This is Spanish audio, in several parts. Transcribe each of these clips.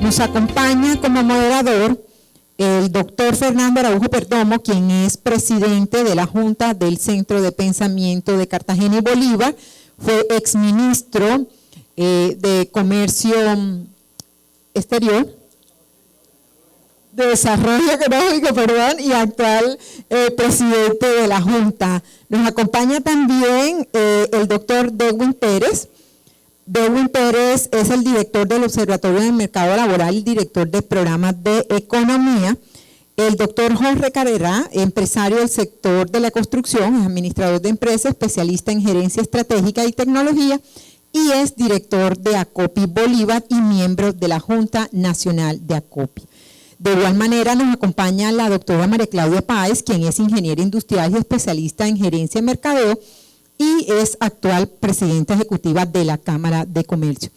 Nos acompaña como moderador el doctor Fernando Araujo Perdomo, quien es presidente de la Junta del Centro de Pensamiento de Cartagena y Bolívar, fue exministro de Comercio Exterior, de Desarrollo Económico, y actual presidente de la Junta. Nos acompaña también el doctor Dewin Pérez. Dewin Pérez es el director del Observatorio del Mercado Laboral y director de programas de economía. El doctor Jorge Carrera, empresario del sector de la construcción, es administrador de empresas, especialista en gerencia estratégica y tecnología, y es director de ACOPI Bolívar y miembro de la Junta Nacional de ACOPI. De igual manera nos acompaña la doctora María Claudia Páez, quien es ingeniera industrial y especialista en gerencia de mercadeo y es actual presidenta ejecutiva de la Cámara de Comercio.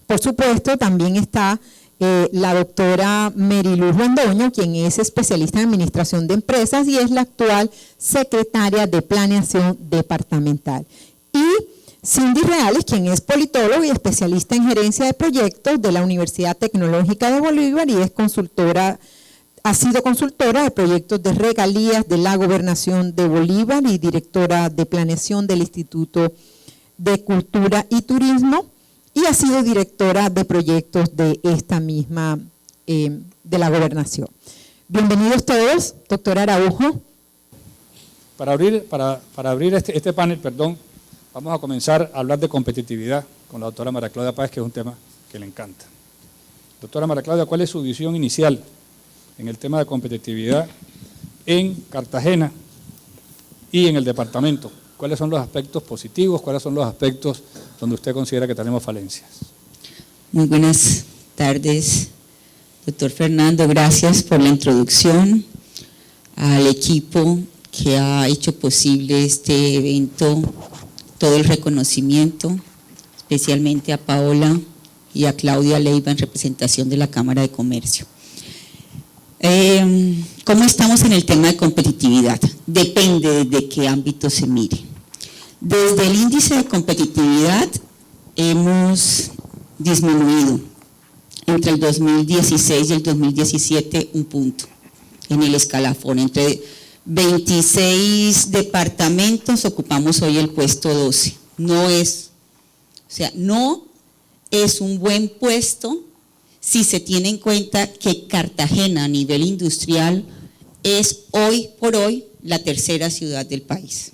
Por supuesto, también está la doctora Meriluz Londoño, quien es especialista en administración de empresas y es la actual secretaria de Planeación Departamental. Y Cindy Reales, quien es politólogo y especialista en gerencia de proyectos de la Universidad Tecnológica de Bolívar y es consultora, ha sido consultora de proyectos de regalías de la Gobernación de Bolívar y directora de planeación del Instituto de Cultura y Turismo y ha sido directora de proyectos de esta misma, de la Gobernación. Bienvenidos todos, doctora Araujo. Para abrir este panel, vamos a comenzar a hablar de competitividad con la doctora María Claudia Páez, que es un tema que le encanta. Doctora María Claudia, ¿cuál es su visión inicial en el tema de competitividad en Cartagena y en el departamento? ¿Cuáles son los aspectos positivos? ¿Cuáles son los aspectos donde usted considera que tenemos falencias? Muy buenas tardes, doctor Fernando. Gracias por la introducción, al equipo que ha hecho posible este evento, todo el reconocimiento, especialmente a Paola y a Claudia Leiva en representación de la Cámara de Comercio. ¿Cómo estamos en el tema de competitividad? Depende de qué ámbito se mire. Desde el índice de competitividad hemos disminuido entre el 2016 y el 2017 un punto en el escalafón. Entre 26 departamentos ocupamos hoy el puesto 12. No es un buen puesto si se tiene en cuenta que Cartagena a nivel industrial es hoy por hoy la tercera ciudad del país.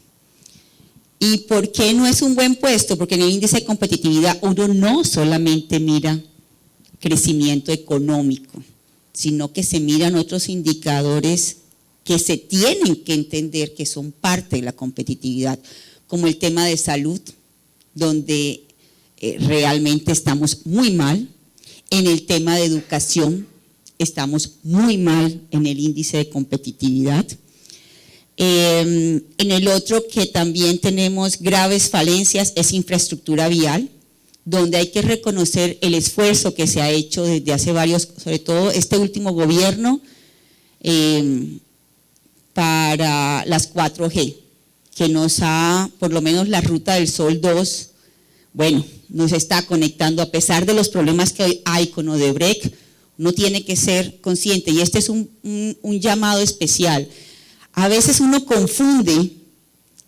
¿Y por qué no es un buen puesto? Porque en el índice de competitividad uno no solamente mira crecimiento económico, sino que se miran otros indicadores que se tienen que entender que son parte de la competitividad, como el tema de salud, donde realmente estamos muy mal. En el tema de educación estamos muy mal en el índice de competitividad. En el otro que también tenemos graves falencias es infraestructura vial, donde hay que reconocer el esfuerzo que se ha hecho desde hace varios, sobre todo este último gobierno, para las 4G, que nos ha, por lo menos la Ruta del Sol 2, bueno, nos está conectando a pesar de los problemas que hoy hay con Odebrecht. Uno tiene que ser consciente y este es un llamado especial. A veces uno confunde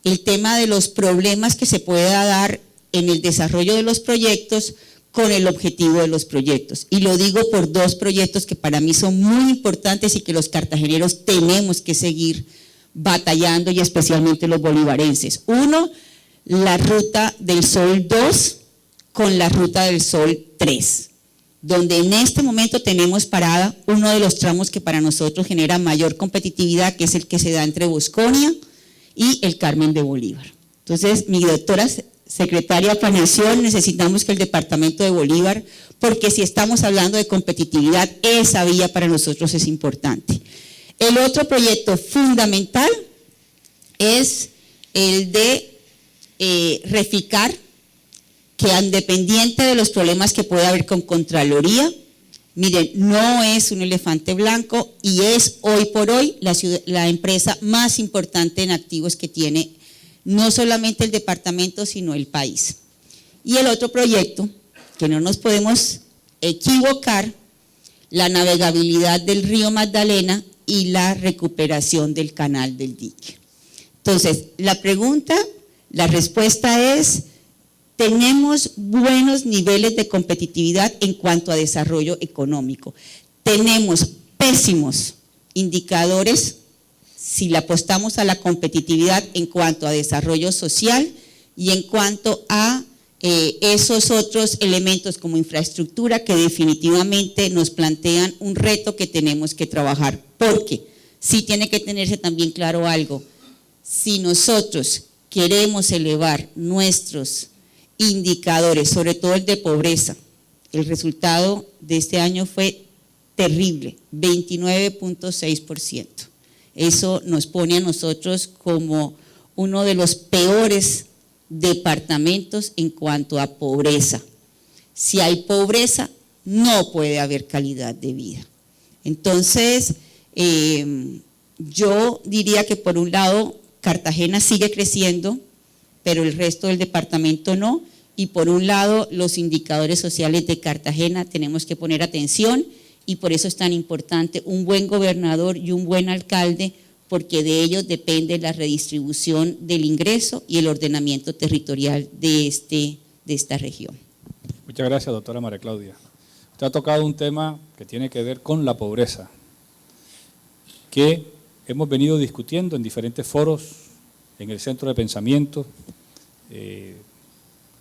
el tema de los problemas que se pueda dar en el desarrollo de los proyectos con el objetivo de los proyectos. Y lo digo por dos proyectos que para mí son muy importantes y que los cartageneros tenemos que seguir batallando y especialmente los bolivarenses. Uno, la Ruta del Sol 2 con la Ruta del Sol 3, donde en este momento tenemos parada uno de los tramos que para nosotros genera mayor competitividad, que es el que se da entre Bosconia y el Carmen de Bolívar. Entonces, mi doctora secretaria de Planeación, necesitamos que el departamento de Bolívar, porque si estamos hablando de competitividad, esa vía para nosotros es importante. El otro proyecto fundamental es el de Reficar, que independiente de los problemas que pueda haber con Contraloría, miren, no es un elefante blanco y es hoy por hoy la empresa más importante en activos que tiene no solamente el departamento, sino el país. Y el otro proyecto, que no nos podemos equivocar, la navegabilidad del río Magdalena y la recuperación del canal del dique. Entonces, la respuesta es: tenemos buenos niveles de competitividad en cuanto a desarrollo económico. Tenemos pésimos indicadores si le apostamos a la competitividad en cuanto a desarrollo social y en cuanto a esos otros elementos como infraestructura que definitivamente nos plantean un reto que tenemos que trabajar. Porque sí tiene que tenerse también claro algo: si nosotros queremos elevar nuestros indicadores, sobre todo el de pobreza, el resultado de este año fue terrible, 29.6%. Eso nos pone a nosotros como uno de los peores departamentos en cuanto a pobreza. Si hay pobreza, no puede haber calidad de vida. Entonces, yo diría que por un lado Cartagena sigue creciendo, pero el resto del departamento no, y por un lado los indicadores sociales de Cartagena tenemos que poner atención, y por eso es tan importante un buen gobernador y un buen alcalde, porque de ellos depende la redistribución del ingreso y el ordenamiento territorial de esta región. Muchas gracias, doctora María Claudia. Usted ha tocado un tema que tiene que ver con la pobreza, que hemos venido discutiendo en diferentes foros, en el Centro de Pensamiento,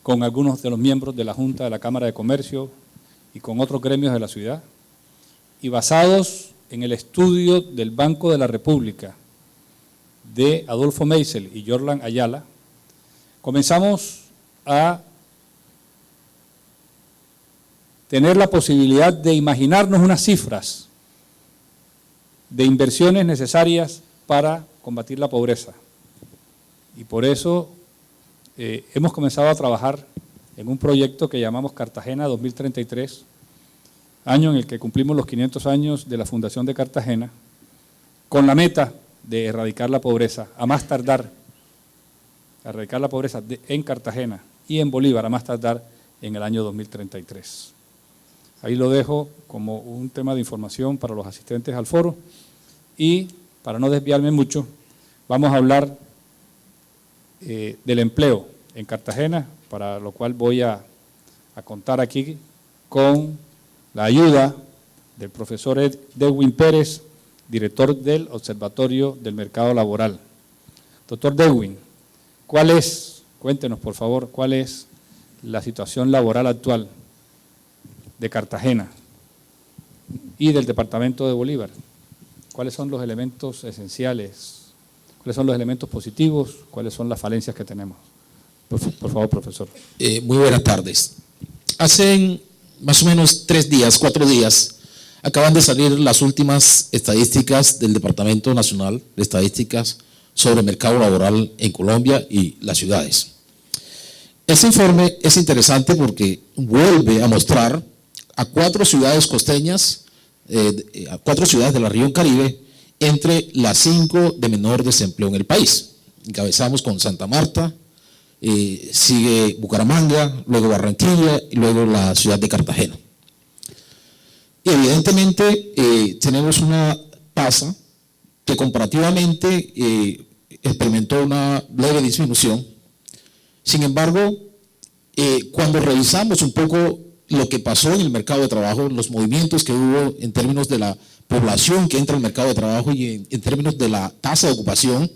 con algunos de los miembros de la Junta de la Cámara de Comercio y con otros gremios de la ciudad, y basados en el estudio del Banco de la República de Adolfo Meisel y Jorlan Ayala, comenzamos a tener la posibilidad de imaginarnos unas cifras de inversiones necesarias para combatir la pobreza. Y por eso hemos comenzado a trabajar en un proyecto que llamamos Cartagena 2033, año en el que cumplimos los 500 años de la fundación de Cartagena, con la meta de erradicar la pobreza, a más tardar, erradicar la pobreza en Cartagena y en Bolívar, a más tardar en el año 2033. Ahí lo dejo como un tema de información para los asistentes al foro, y para no desviarme mucho, vamos a hablar del empleo en Cartagena, para lo cual voy a contar aquí con la ayuda del profesor Dewin Pérez, director del Observatorio del Mercado Laboral. Doctor Dewin, cuéntenos por favor, cuál es la situación laboral actual de Cartagena y del departamento de Bolívar? ¿Cuáles son los elementos esenciales? ¿Cuáles son los elementos positivos? ¿Cuáles son las falencias que tenemos? Por favor, profesor. Muy buenas tardes. Hace más o menos 4 días, acaban de salir las últimas estadísticas del Departamento Nacional de Estadísticas sobre el mercado laboral en Colombia y las ciudades. Ese informe es interesante porque vuelve a mostrar a 4 ciudades costeñas, a 4 ciudades de la región Caribe, entre las 5 de menor desempleo en el país. Encabezamos con Santa Marta, sigue Bucaramanga, luego Barranquilla y luego la ciudad de Cartagena. Y evidentemente tenemos una tasa que comparativamente experimentó una leve disminución. Sin embargo, cuando revisamos un poco lo que pasó en el mercado de trabajo, los movimientos que hubo en términos de la población que entra al mercado de trabajo y en términos de la tasa de ocupación,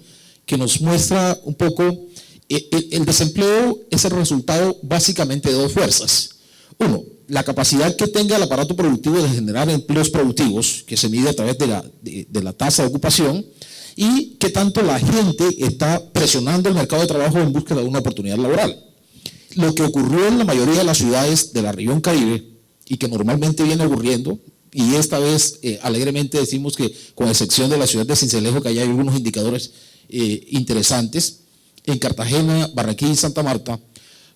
que nos muestra un poco el desempleo es el resultado básicamente de 2 fuerzas. Uno, la capacidad que tenga el aparato productivo de generar empleos productivos, que se mide a través de la tasa de ocupación, y que tanto la gente está presionando el mercado de trabajo en búsqueda de una oportunidad laboral. Lo que ocurrió en la mayoría de las ciudades de la región Caribe, y que normalmente viene ocurriendo, y esta vez alegremente decimos que, con excepción de la ciudad de Sincelejo, que allá hay algunos indicadores interesantes, en Cartagena, Barranquilla y Santa Marta,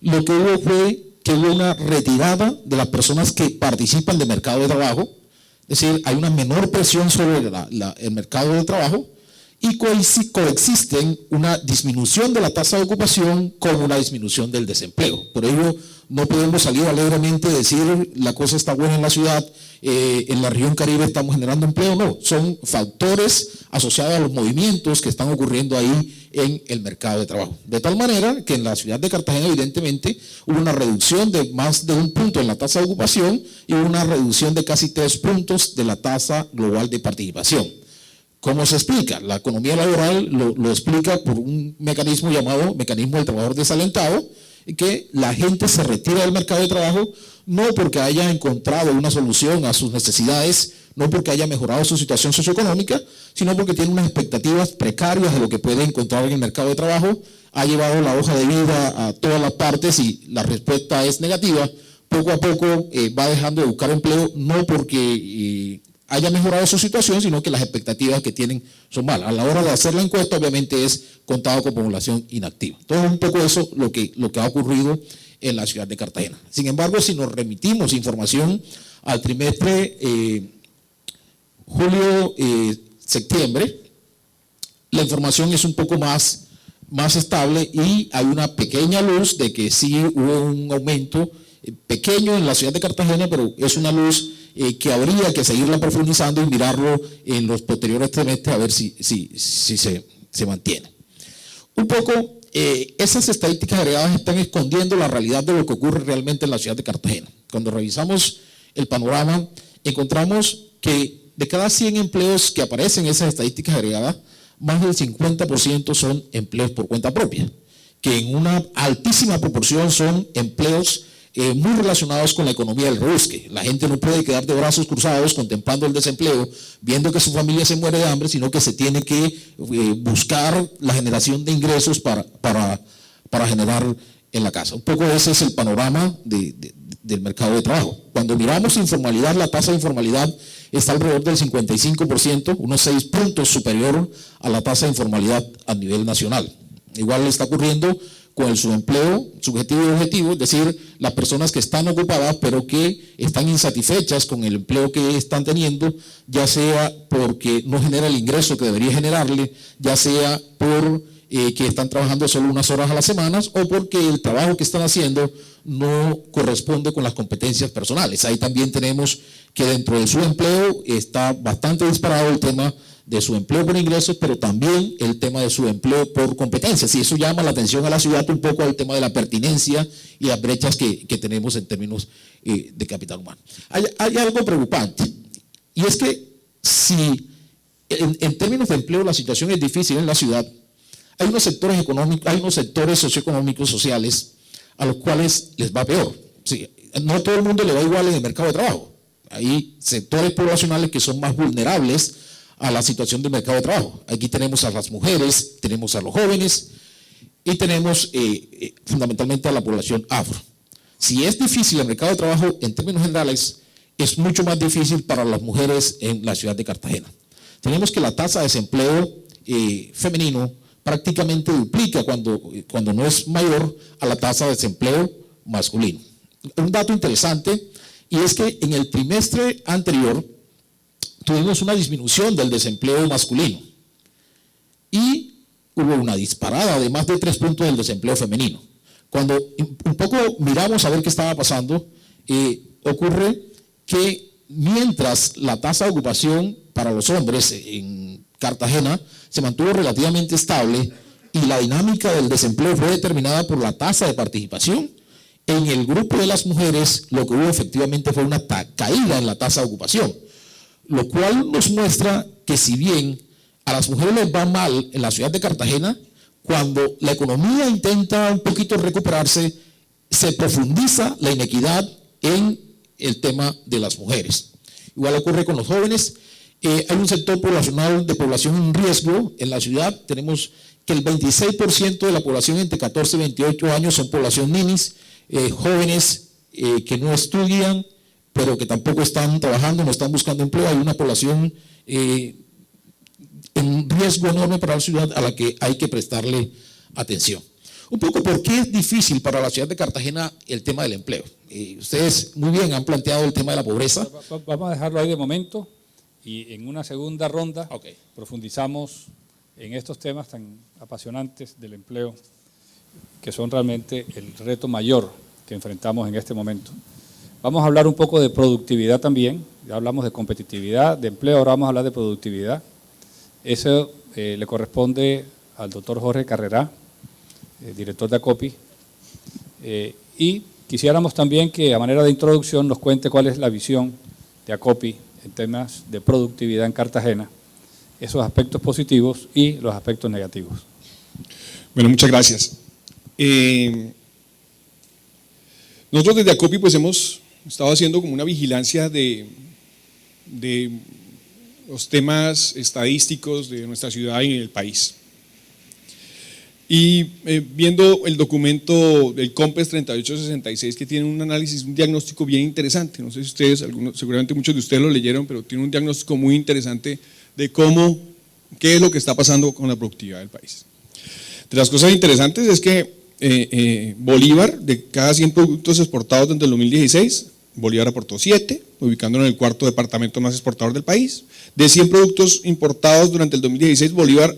lo que hubo fue que hubo una retirada de las personas que participan del mercado de trabajo, es decir, hay una menor presión sobre el mercado de trabajo, y coexisten una disminución de la tasa de ocupación con una disminución del desempleo. Por ello, No podemos salir alegremente a decir la cosa está buena en la ciudad, en la región Caribe estamos generando empleo. No, son factores asociados a los movimientos que están ocurriendo ahí en el mercado de trabajo. De tal manera que en la ciudad de Cartagena evidentemente hubo una reducción de más de 1 punto en la tasa de ocupación y una reducción de casi 3 puntos de la tasa global de participación. ¿Cómo se explica? La economía laboral lo explica por un mecanismo llamado mecanismo del trabajador desalentado, que la gente se retira del mercado de trabajo no porque haya encontrado una solución a sus necesidades, no porque haya mejorado su situación socioeconómica, sino porque tiene unas expectativas precarias de lo que puede encontrar en el mercado de trabajo, ha llevado la hoja de vida a todas las partes y la respuesta es negativa. Poco a poco va dejando de buscar empleo, no porque haya mejorado su situación, sino que las expectativas que tienen son malas. A la hora de hacer la encuesta, obviamente es contado con población inactiva. Entonces, un poco eso lo que ha ocurrido en la ciudad de Cartagena. Sin embargo, si nos remitimos información al trimestre julio-septiembre, la información es un poco más estable y hay una pequeña luz de que sí hubo un aumento pequeño en la ciudad de Cartagena, pero es una luz que habría que seguirla profundizando y mirarlo en los posteriores trimestres a ver si se mantiene. Un poco, esas estadísticas agregadas están escondiendo la realidad de lo que ocurre realmente en la ciudad de Cartagena. Cuando revisamos el panorama, encontramos que de cada 100 empleos que aparecen en esas estadísticas agregadas, más del 50% son empleos por cuenta propia, que en una altísima proporción son empleos muy relacionados con la economía del rebusque. La gente no puede quedar de brazos cruzados contemplando el desempleo, viendo que su familia se muere de hambre, sino que se tiene que buscar la generación de ingresos para generar en la casa. Un poco ese es el panorama del mercado de trabajo. Cuando miramos informalidad, la tasa de informalidad está alrededor del 55%, unos 6 puntos superior a la tasa de informalidad a nivel nacional. Igual está ocurriendo con el subempleo subjetivo y objetivo, es decir, las personas que están ocupadas pero que están insatisfechas con el empleo que están teniendo, ya sea porque no genera el ingreso que debería generarle, ya sea por que están trabajando solo unas horas a la semana o porque el trabajo que están haciendo no corresponde con las competencias personales. Ahí también tenemos que dentro del subempleo está bastante disparado el tema de su empleo por ingresos, pero también el tema de su empleo por competencias. Y eso llama la atención a la ciudad un poco al tema de la pertinencia y las brechas que tenemos en términos de capital humano. Hay algo preocupante, y es que si en términos de empleo la situación es difícil en la ciudad, hay unos sectores económicos, hay unos sectores socioeconómicos, sociales, a los cuales les va peor. Sí, no a todo el mundo le va igual en el mercado de trabajo. Hay sectores poblacionales que son más vulnerables a la situación del mercado de trabajo. Aquí tenemos a las mujeres, tenemos a los jóvenes y tenemos fundamentalmente a la población afro. Si es difícil el mercado de trabajo, en términos generales, es mucho más difícil para las mujeres en la ciudad de Cartagena. Tenemos que la tasa de desempleo femenino prácticamente duplica cuando no es mayor a la tasa de desempleo masculino. Un dato interesante, y es que en el trimestre anterior tuvimos una disminución del desempleo masculino y hubo una disparada de más de 3 puntos del desempleo femenino. Cuando un poco miramos a ver qué estaba pasando, ocurre que mientras la tasa de ocupación para los hombres en Cartagena se mantuvo relativamente estable y la dinámica del desempleo fue determinada por la tasa de participación, en el grupo de las mujeres lo que hubo efectivamente fue una caída en la tasa de ocupación, lo cual nos muestra que si bien a las mujeres les va mal en la ciudad de Cartagena, cuando la economía intenta un poquito recuperarse, se profundiza la inequidad en el tema de las mujeres. Igual ocurre con los jóvenes. Hay un sector poblacional de población en riesgo en la ciudad. Tenemos que el 26% de la población entre 14 y 28 años son población ninis, jóvenes que no estudian, pero que tampoco están trabajando, no están buscando empleo. Hay una población en riesgo enorme para la ciudad a la que hay que prestarle atención. Un poco por qué es difícil para la ciudad de Cartagena el tema del empleo. Ustedes muy bien han planteado el tema de la pobreza. Vamos a dejarlo ahí de momento y en una segunda ronda profundizamos en estos temas tan apasionantes del empleo, que son realmente el reto mayor que enfrentamos en este momento. Vamos a hablar un poco de productividad también, ya hablamos de competitividad, de empleo, ahora vamos a hablar de productividad. Eso le corresponde al doctor Jorge Carrerá, director de ACOPI, y quisiéramos también que a manera de introducción nos cuente cuál es la visión de ACOPI en temas de productividad en Cartagena, esos aspectos positivos y los aspectos negativos. Bueno, muchas gracias. Nosotros desde ACOPI pues hemos estado haciendo como una vigilancia de los temas estadísticos de nuestra ciudad y el país. Y viendo el documento del COMPES 3866, que tiene un análisis, un diagnóstico bien interesante, no sé si ustedes, seguramente muchos de ustedes lo leyeron, pero tiene un diagnóstico muy interesante de qué es lo que está pasando con la productividad del país. De las cosas interesantes es que Bolívar, de cada 100 productos exportados desde el 2016, Bolívar aportó 7, ubicándolo en el cuarto departamento más exportador del país. De 100 productos importados durante el 2016, Bolívar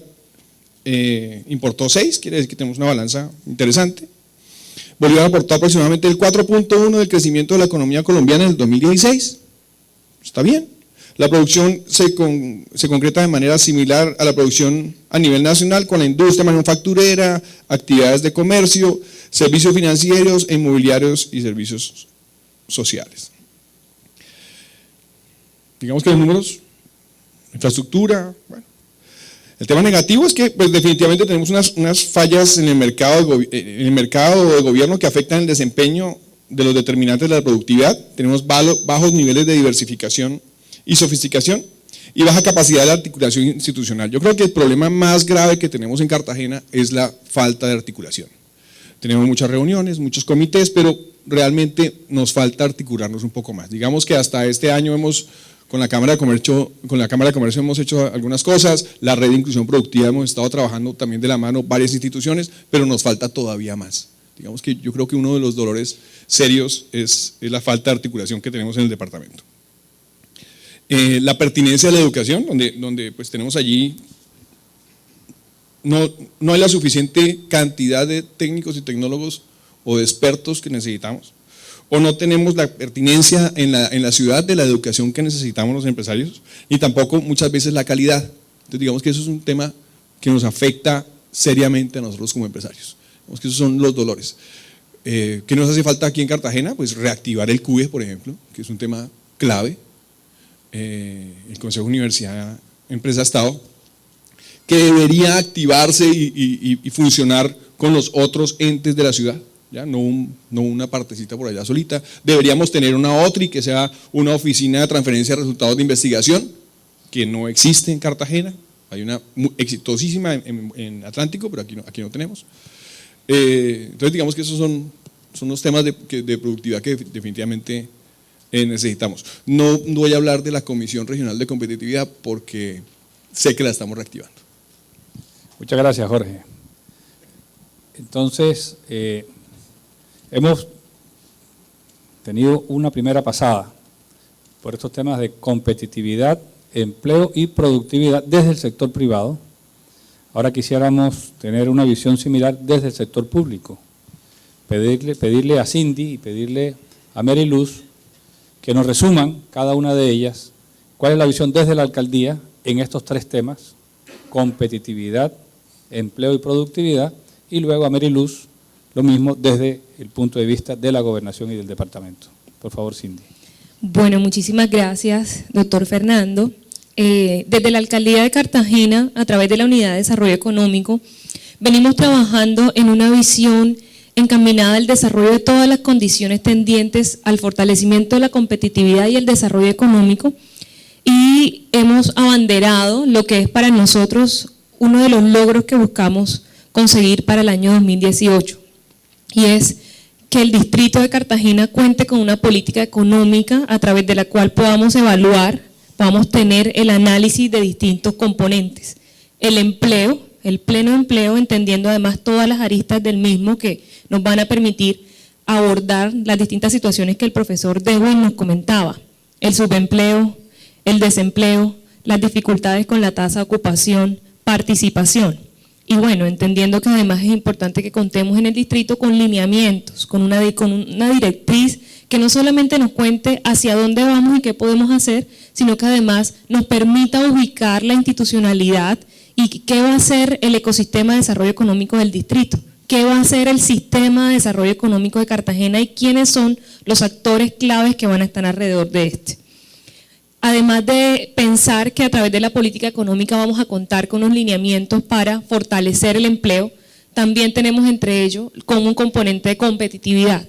importó 6, quiere decir que tenemos una balanza interesante. Bolívar aportó aproximadamente el 4.1 del crecimiento de la economía colombiana en el 2016, está bien. La producción se concreta de manera similar a la producción a nivel nacional con la industria manufacturera, actividades de comercio, servicios financieros, inmobiliarios y servicios sociales. Digamos que los números, infraestructura, bueno. El tema negativo es que pues, definitivamente tenemos unas fallas en el mercado de gobierno que afectan el desempeño de los determinantes de la productividad. Tenemos bajos niveles de diversificación y sofisticación y baja capacidad de articulación institucional. Yo creo que el problema más grave que tenemos en Cartagena es la falta de articulación. Tenemos muchas reuniones, muchos comités, pero realmente nos falta articularnos un poco más. Digamos que hasta este año con la Cámara de Comercio hemos hecho algunas cosas, la red de inclusión productiva hemos estado trabajando también de la mano varias instituciones, pero nos falta todavía más. Digamos que yo creo que uno de los dolores serios es la falta de articulación que tenemos en el departamento. La pertinencia de la educación, donde pues tenemos allí, no hay la suficiente cantidad de técnicos y tecnólogos o de expertos que necesitamos, o no tenemos la pertinencia en la ciudad de la educación que necesitamos los empresarios, y tampoco muchas veces la calidad. Entonces digamos que eso es un tema que nos afecta seriamente a nosotros como empresarios. Digamos que esos son los dolores. ¿Qué nos hace falta aquí en Cartagena? Pues reactivar el CUE, por ejemplo, que es un tema clave. El Consejo Universidad Empresa Estado, que debería activarse y funcionar con los otros entes de la ciudad, ¿ya? No una partecita por allá solita. Deberíamos tener una OTRI, que sea una oficina de transferencia de resultados de investigación, que no existe en Cartagena. Hay una exitosísima en Atlántico, pero aquí no tenemos. Entonces digamos que esos son los temas de productividad que definitivamente necesitamos. No voy a hablar de la Comisión Regional de Competitividad porque sé que la estamos reactivando. Muchas gracias, Jorge. Entonces, hemos tenido una primera pasada por estos temas de competitividad, empleo y productividad desde el sector privado. Ahora quisiéramos tener una visión similar desde el sector público. Pedirle a Cindy y pedirle a Mary Luz que nos resuman cada una de ellas cuál es la visión desde la alcaldía en estos tres temas: competitividad, empleo y productividad, y luego a Mary Luz lo mismo desde el punto de vista de la gobernación y del departamento. Por favor, Cindy. Bueno, muchísimas gracias, doctor Fernando. Desde la Alcaldía de Cartagena, a través de la Unidad de Desarrollo Económico, venimos trabajando en una visión encaminada al desarrollo de todas las condiciones tendientes al fortalecimiento de la competitividad y el desarrollo económico, y hemos abanderado lo que es para nosotros uno de los logros que buscamos conseguir para el año 2018, y es que el distrito de Cartagena cuente con una política económica a través de la cual podamos evaluar, podamos tener el análisis de distintos componentes. El empleo, el pleno empleo, entendiendo además todas las aristas del mismo que nos van a permitir abordar las distintas situaciones que el profesor Dewey nos comentaba: el subempleo, el desempleo, las dificultades con la tasa de ocupación, participación. Y bueno, entendiendo que además es importante que contemos en el distrito con lineamientos, con una directriz que no solamente nos cuente hacia dónde vamos y qué podemos hacer, sino que además nos permita ubicar la institucionalidad y qué va a ser el ecosistema de desarrollo económico del distrito, qué va a ser el sistema de desarrollo económico de Cartagena y quiénes son los actores claves que van a estar alrededor de este. Además de pensar que a través de la política económica vamos a contar con unos lineamientos para fortalecer el empleo, también tenemos entre ellos con un componente de competitividad,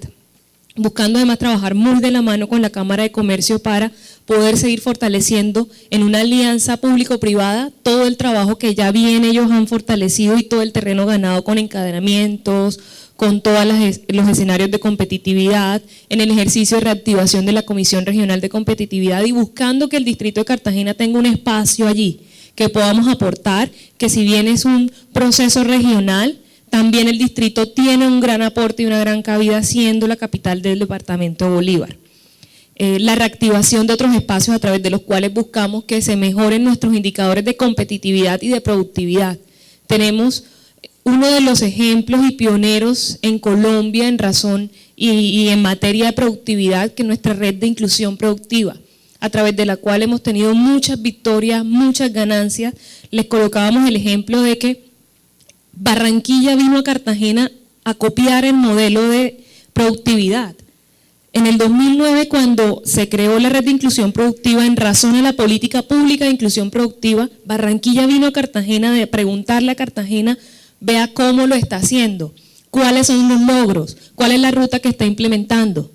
buscando además trabajar muy de la mano con la Cámara de Comercio para poder seguir fortaleciendo en una alianza público-privada todo el trabajo que ya bien ellos han fortalecido y todo el terreno ganado con encadenamientos, con todos los escenarios de competitividad, en el ejercicio de reactivación de la Comisión Regional de Competitividad y buscando que el distrito de Cartagena tenga un espacio allí, que podamos aportar, que si bien es un proceso regional, también el distrito tiene un gran aporte y una gran cabida siendo la capital del departamento de Bolívar. La reactivación de otros espacios a través de los cuales buscamos que se mejoren nuestros indicadores de competitividad y de productividad. Tenemos uno de los ejemplos y pioneros en Colombia en razón y en materia de productividad, que es nuestra red de inclusión productiva, a través de la cual hemos tenido muchas victorias, muchas ganancias. Les colocábamos el ejemplo de que Barranquilla vino a Cartagena a copiar el modelo de productividad. En el 2009, cuando se creó la red de inclusión productiva en razón a la política pública de inclusión productiva, Barranquilla vino a Cartagena de preguntarle a Cartagena, vea cómo lo está haciendo, cuáles son los logros, cuál es la ruta que está implementando.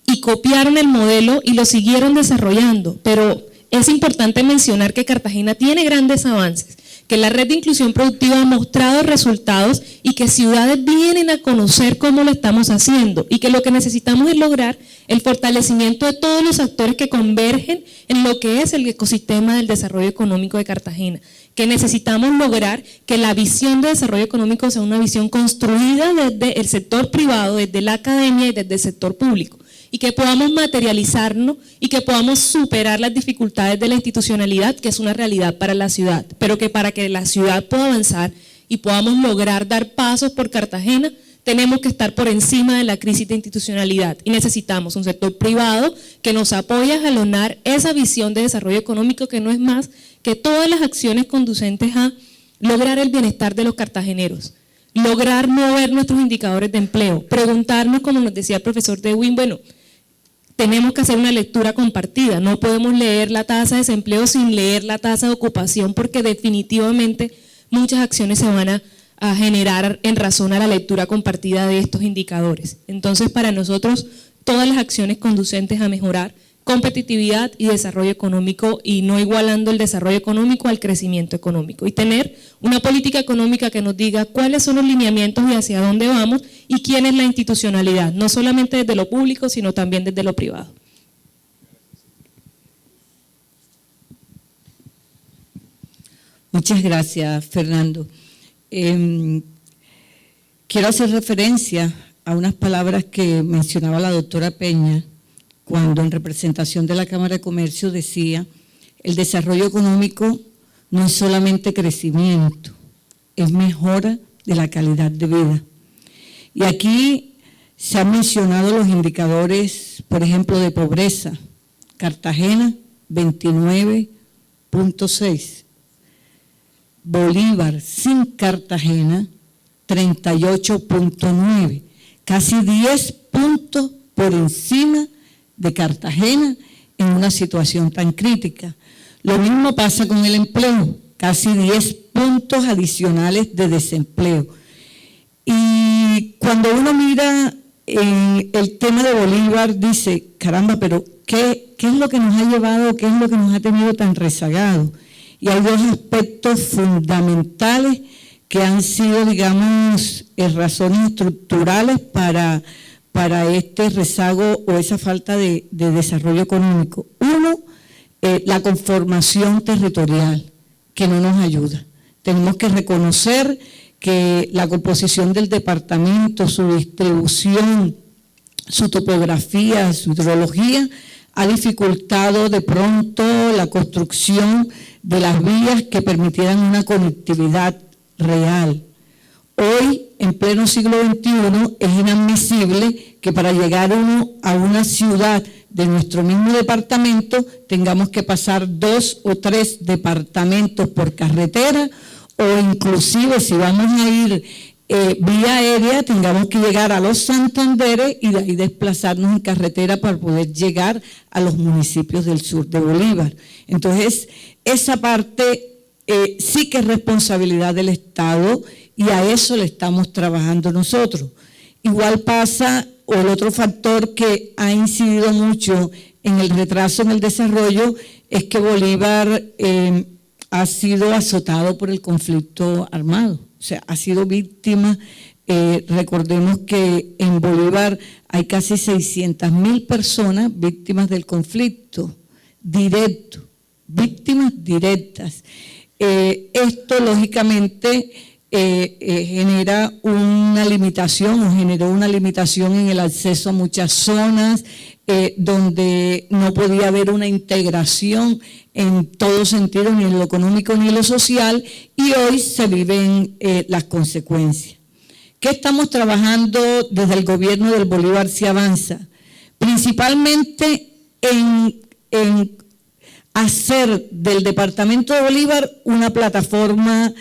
Y copiaron el modelo y lo siguieron desarrollando, pero es importante mencionar que Cartagena tiene grandes avances, que la red de inclusión productiva ha mostrado resultados y que ciudades vienen a conocer cómo lo estamos haciendo y que lo que necesitamos es lograr el fortalecimiento de todos los actores que convergen en lo que es el ecosistema del desarrollo económico de Cartagena, que necesitamos lograr que la visión de desarrollo económico sea una visión construida desde el sector privado, desde la academia y desde el sector público, y que podamos materializarnos y que podamos superar las dificultades de la institucionalidad, que es una realidad para la ciudad, pero que para que la ciudad pueda avanzar y podamos lograr dar pasos por Cartagena, tenemos que estar por encima de la crisis de institucionalidad y necesitamos un sector privado que nos apoye a jalonar esa visión de desarrollo económico, que no es más que todas las acciones conducentes a lograr el bienestar de los cartageneros, lograr mover nuestros indicadores de empleo, preguntarnos, como nos decía el profesor Dewin, bueno, tenemos que hacer una lectura compartida, no podemos leer la tasa de desempleo sin leer la tasa de ocupación, porque definitivamente muchas acciones se van a generar en razón a la lectura compartida de estos indicadores. Entonces, para nosotros, todas las acciones conducentes a mejorar competitividad y desarrollo económico, y no igualando el desarrollo económico al crecimiento económico, y tener una política económica que nos diga cuáles son los lineamientos y hacia dónde vamos y quién es la institucionalidad, no solamente desde lo público, sino también desde lo privado. Muchas gracias, Fernando. Quiero hacer referencia a unas palabras que mencionaba la doctora Peña, cuando en representación de la Cámara de Comercio decía, el desarrollo económico no es solamente crecimiento, es mejora de la calidad de vida. Y aquí se han mencionado los indicadores, por ejemplo, de pobreza. Cartagena, 29.6. Bolívar, sin Cartagena, 38.9. Casi 10 puntos por encima de Cartagena en una situación tan crítica. Lo mismo pasa con el empleo, casi 10 puntos adicionales de desempleo. Y cuando uno mira el tema de Bolívar, dice, caramba, pero ¿qué es lo que nos ha llevado, qué es lo que nos ha tenido tan rezagados? Y hay dos aspectos fundamentales que han sido, digamos, razones estructurales para este rezago o esa falta de desarrollo económico. Uno, la conformación territorial, que no nos ayuda. Tenemos que reconocer que la composición del departamento, su distribución, su topografía, su hidrología, ha dificultado de pronto la construcción de las vías que permitieran una conectividad real. Hoy, en pleno siglo XXI, es inadmisible que para llegar uno a una ciudad de nuestro mismo departamento tengamos que pasar 2 o 3 departamentos por carretera, o inclusive si vamos a ir vía aérea tengamos que llegar a los Santanderes y de ahí desplazarnos en carretera para poder llegar a los municipios del sur de Bolívar. Entonces, esa parte sí que es responsabilidad del Estado y a eso le estamos trabajando nosotros. Igual pasa, o el otro factor que ha incidido mucho en el retraso en el desarrollo es que Bolívar ha sido azotado por el conflicto armado, o sea, ha sido víctima. Recordemos que en Bolívar hay casi 600.000 personas víctimas del conflicto directo, víctimas directas. Esto lógicamente genera una limitación o generó una limitación en el acceso a muchas zonas donde no podía haber una integración en todo sentido, ni en lo económico ni en lo social, y hoy se viven las consecuencias. ¿Qué estamos trabajando desde el gobierno del Bolívar Se Avanza? Principalmente en hacer del departamento de Bolívar una plataforma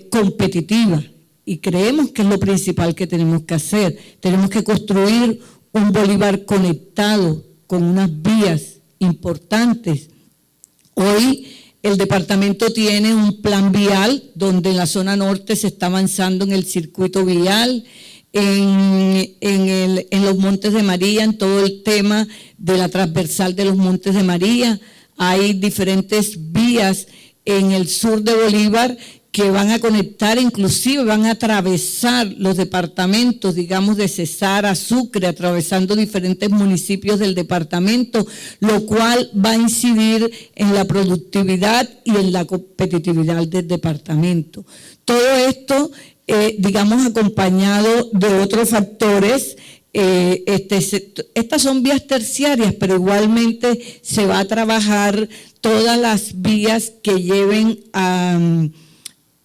competitiva, y creemos que es lo principal que tenemos que hacer. Tenemos que construir un Bolívar conectado con unas vías importantes. Hoy el departamento tiene un plan vial donde en la zona norte se está avanzando en el circuito vial, en los Montes de María, en todo el tema de la transversal de los Montes de María. Hay diferentes vías en el sur de Bolívar que van a conectar, inclusive van a atravesar los departamentos, digamos, de Cesar a Sucre, atravesando diferentes municipios del departamento, lo cual va a incidir en la productividad y en la competitividad del departamento. Todo esto, digamos, acompañado de otros factores. Estas son vías terciarias, pero igualmente se va a trabajar todas las vías que lleven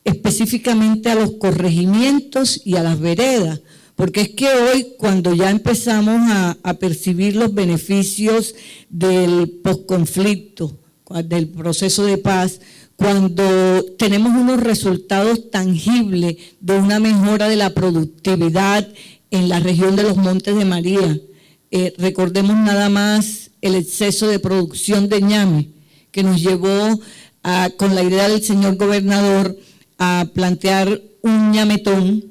específicamente a los corregimientos y a las veredas, porque es que hoy, cuando ya empezamos a percibir los beneficios del posconflicto, del proceso de paz, cuando tenemos unos resultados tangibles de una mejora de la productividad en la región de los Montes de María, recordemos nada más el exceso de producción de ñame que nos llevó con la idea del señor gobernador a plantear un ñametón,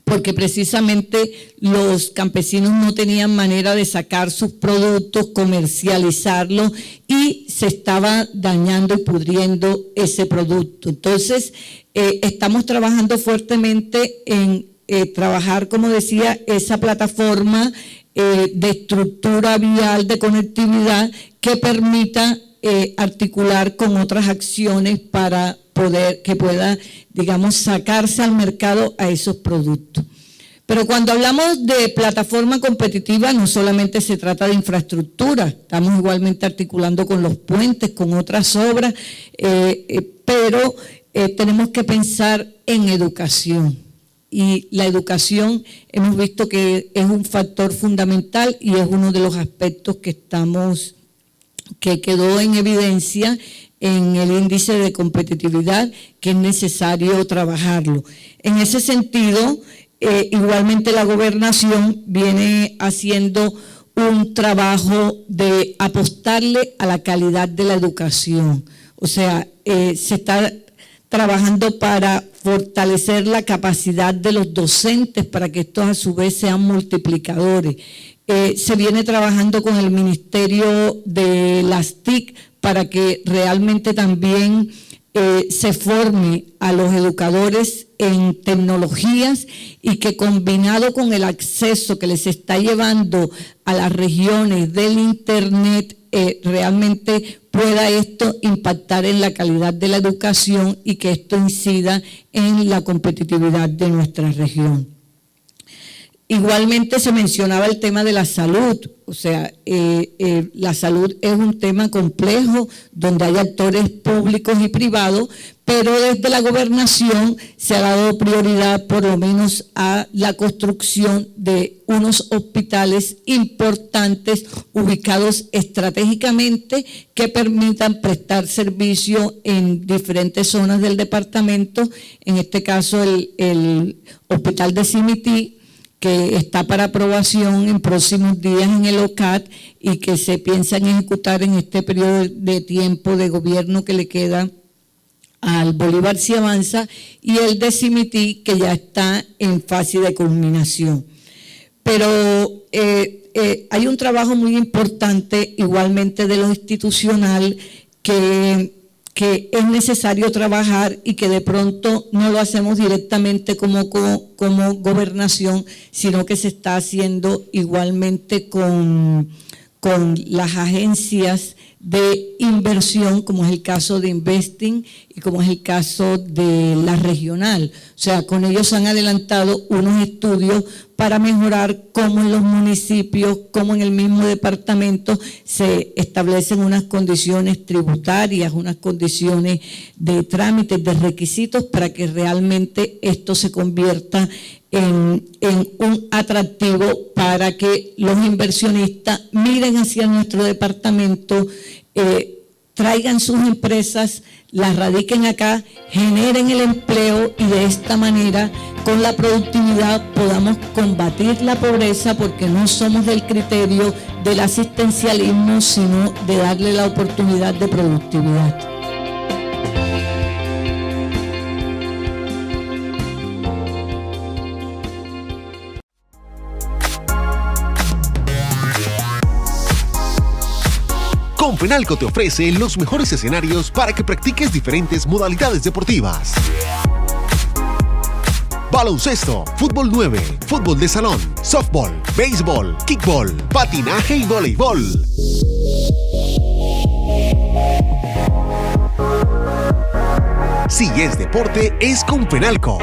porque precisamente los campesinos no tenían manera de sacar sus productos, comercializarlos, y se estaba dañando y pudriendo ese producto. Entonces, estamos trabajando fuertemente en trabajar, como decía, esa plataforma de estructura vial, de conectividad, que permita articular con otras acciones para que pueda, digamos, sacarse al mercado a esos productos. Pero cuando hablamos de plataforma competitiva, no solamente se trata de infraestructura, estamos igualmente articulando con los puentes, con otras obras, pero tenemos que pensar en educación. Y la educación hemos visto que es un factor fundamental y es uno de los aspectos que quedó en evidencia en el índice de competitividad, que es necesario trabajarlo. En ese sentido, igualmente la gobernación viene haciendo un trabajo de apostarle a la calidad de la educación. O sea, se está trabajando para fortalecer la capacidad de los docentes para que estos a su vez sean multiplicadores. Se viene trabajando con el Ministerio de las TIC para que realmente también se forme a los educadores en tecnologías, y que combinado con el acceso que les está llevando a las regiones del Internet, realmente pueda esto impactar en la calidad de la educación y que esto incida en la competitividad de nuestra región. Igualmente se mencionaba el tema de la salud, o sea, la salud es un tema complejo donde hay actores públicos y privados, pero desde la gobernación se ha dado prioridad por lo menos a la construcción de unos hospitales importantes ubicados estratégicamente que permitan prestar servicio en diferentes zonas del departamento, en este caso el Hospital de Cimití, que está para aprobación en próximos días en el OCAT y que se piensa en ejecutar en este periodo de tiempo de gobierno que le queda al Bolívar Si Avanza, y el de Cimití, que ya está en fase de culminación. Pero hay un trabajo muy importante, igualmente de lo institucional, que es necesario trabajar y que de pronto no lo hacemos directamente como gobernación, sino que se está haciendo igualmente con las agencias de inversión, como es el caso de Investing y como es el caso de la regional. O sea, con ellos han adelantado unos estudios para mejorar cómo en los municipios, cómo en el mismo departamento se establecen unas condiciones tributarias, unas condiciones de trámites, de requisitos para que realmente esto se convierta en un atractivo para que los inversionistas miren hacia nuestro departamento, traigan sus empresas, las radiquen acá, generen el empleo y de esta manera con la productividad podamos combatir la pobreza, porque no somos del criterio del asistencialismo, sino de darle la oportunidad de productividad. Confenalco te ofrece los mejores escenarios para que practiques diferentes modalidades deportivas. Baloncesto, fútbol 9, fútbol de salón, softball, béisbol, kickball, patinaje y voleibol. Si es deporte, es Confenalco.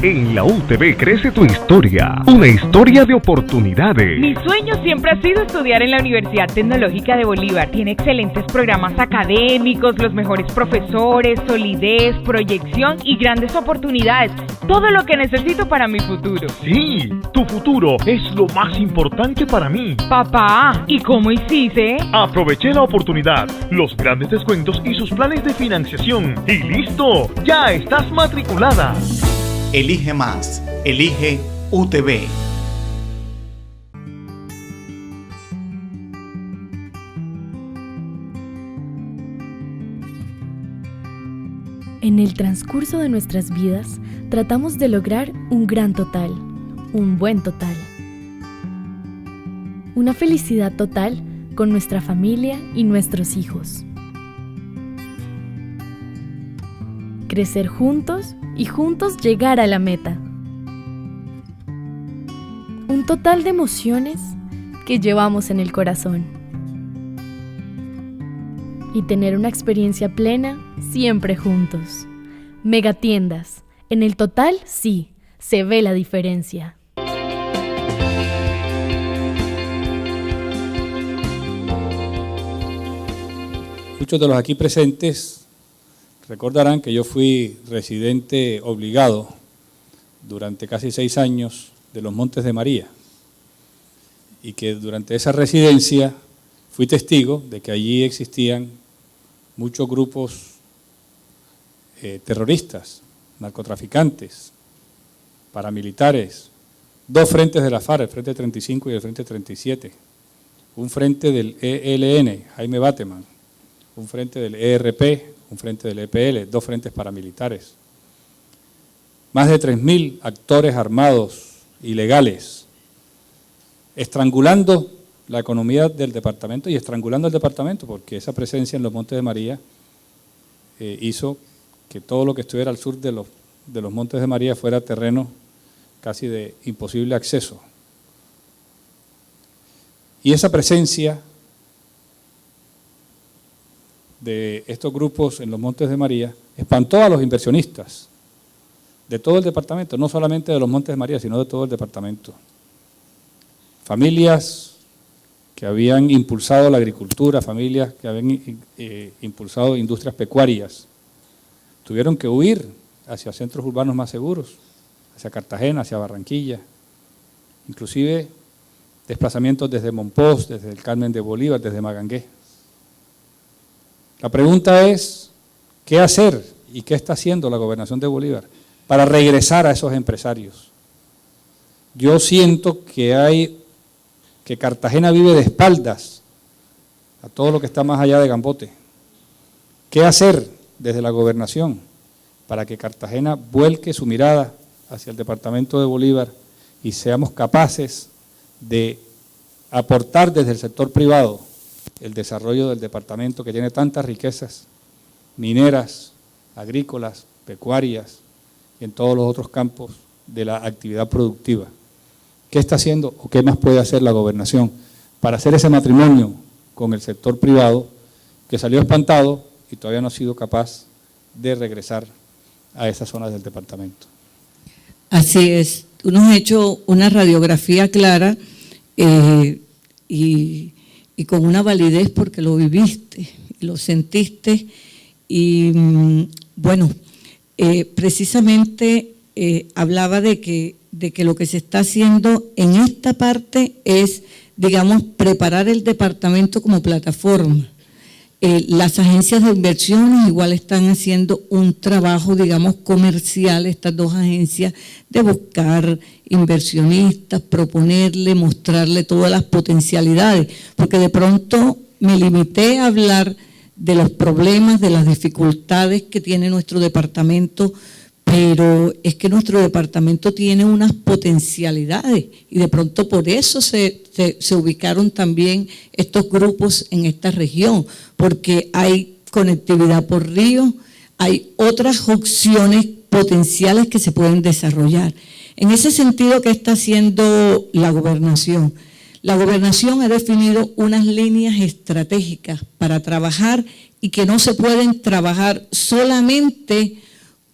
En la UTV crece tu historia, una historia de oportunidades. Mi sueño siempre ha sido estudiar en la Universidad Tecnológica de Bolívar. Tiene excelentes programas académicos, los mejores profesores, solidez, proyección y grandes oportunidades. Todo lo que necesito para mi futuro. Sí, tu futuro es lo más importante para mí. Papá, ¿y cómo hiciste? Aproveché la oportunidad, los grandes descuentos y sus planes de financiación. ¡Y listo! ¡Ya estás matriculada! Elige más. Elige UTV. En el transcurso de nuestras vidas, tratamos de lograr un gran total, un buen total. Una felicidad total con nuestra familia y nuestros hijos. Crecer juntos y juntos llegar a la meta. Un total de emociones que llevamos en el corazón. Y tener una experiencia plena siempre juntos. Megatiendas. En el total, sí, se ve la diferencia. Muchos de los aquí presentes recordarán que yo fui residente obligado durante casi 6 años de los Montes de María y que durante esa residencia fui testigo de que allí existían muchos grupos terroristas, narcotraficantes, paramilitares, 2 frentes de la FARC, el Frente 35 y el Frente 37, un frente del ELN, Jaime Bateman, un frente del ERP, un frente del EPL, 2 frentes paramilitares, más de 3.000 actores armados ilegales, estrangulando la economía del departamento y estrangulando el departamento, porque esa presencia en los Montes de María hizo que todo lo que estuviera al sur de los Montes de María fuera terreno casi de imposible acceso. Y esa presencia de estos grupos en los Montes de María espantó a los inversionistas de todo el departamento, no solamente de los Montes de María, sino de todo el departamento. Familias que habían impulsado la agricultura, familias que habían impulsado industrias pecuarias, tuvieron que huir hacia centros urbanos más seguros, hacia Cartagena, hacia Barranquilla, inclusive desplazamientos desde Monpós, desde el Carmen de Bolívar, desde Magangué. La pregunta es, ¿qué hacer y qué está haciendo la Gobernación de Bolívar para regresar a esos empresarios? Yo siento que Cartagena vive de espaldas a todo lo que está más allá de Gambote. ¿Qué hacer desde la Gobernación para que Cartagena vuelque su mirada hacia el departamento de Bolívar y seamos capaces de aportar desde el sector privado el desarrollo del departamento que tiene tantas riquezas mineras, agrícolas, pecuarias y en todos los otros campos de la actividad productiva? ¿Qué está haciendo o qué más puede hacer la Gobernación para hacer ese matrimonio con el sector privado que salió espantado y todavía no ha sido capaz de regresar a esas zonas del departamento? Así es, tú nos has hecho una radiografía clara y con una validez porque lo viviste, lo sentiste y bueno, precisamente hablaba de que lo que se está haciendo en esta parte es, digamos, preparar el departamento como plataforma. Las agencias de inversiones igual están haciendo un trabajo, digamos, comercial, estas dos agencias, de buscar inversionistas, proponerle, mostrarle todas las potencialidades, porque de pronto me limité a hablar de los problemas, de las dificultades que tiene nuestro departamento, pero es que nuestro departamento tiene unas potencialidades y de pronto por eso se ubicaron también estos grupos en esta región, porque hay conectividad por río, hay otras opciones potenciales que se pueden desarrollar. En ese sentido, ¿qué está haciendo la Gobernación? La Gobernación ha definido unas líneas estratégicas para trabajar y que no se pueden trabajar solamente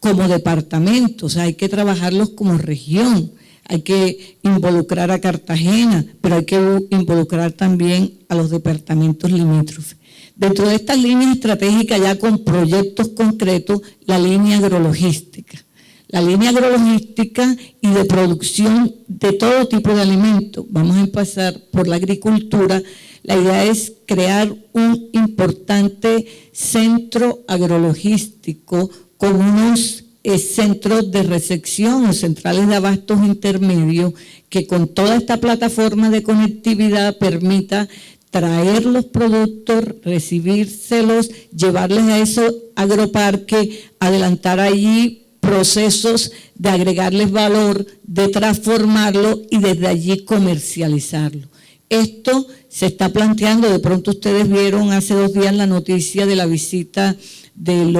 como departamento, o sea, hay que trabajarlos como región, hay que involucrar a Cartagena, pero hay que involucrar también a los departamentos limítrofes. Dentro de estas líneas estratégicas, ya con proyectos concretos, la línea agrologística. La línea agrologística y de producción de todo tipo de alimentos. Vamos a empezar por la agricultura. La idea es crear un importante centro agrologístico con unos centros de recepción o centrales de abastos intermedios que con toda esta plataforma de conectividad permita traer los productos, recibírselos, llevarles a esos agroparques, adelantar allí procesos de agregarles valor, de transformarlo y desde allí comercializarlo. Esto se está planteando, de pronto ustedes vieron hace 2 días la noticia de la visita del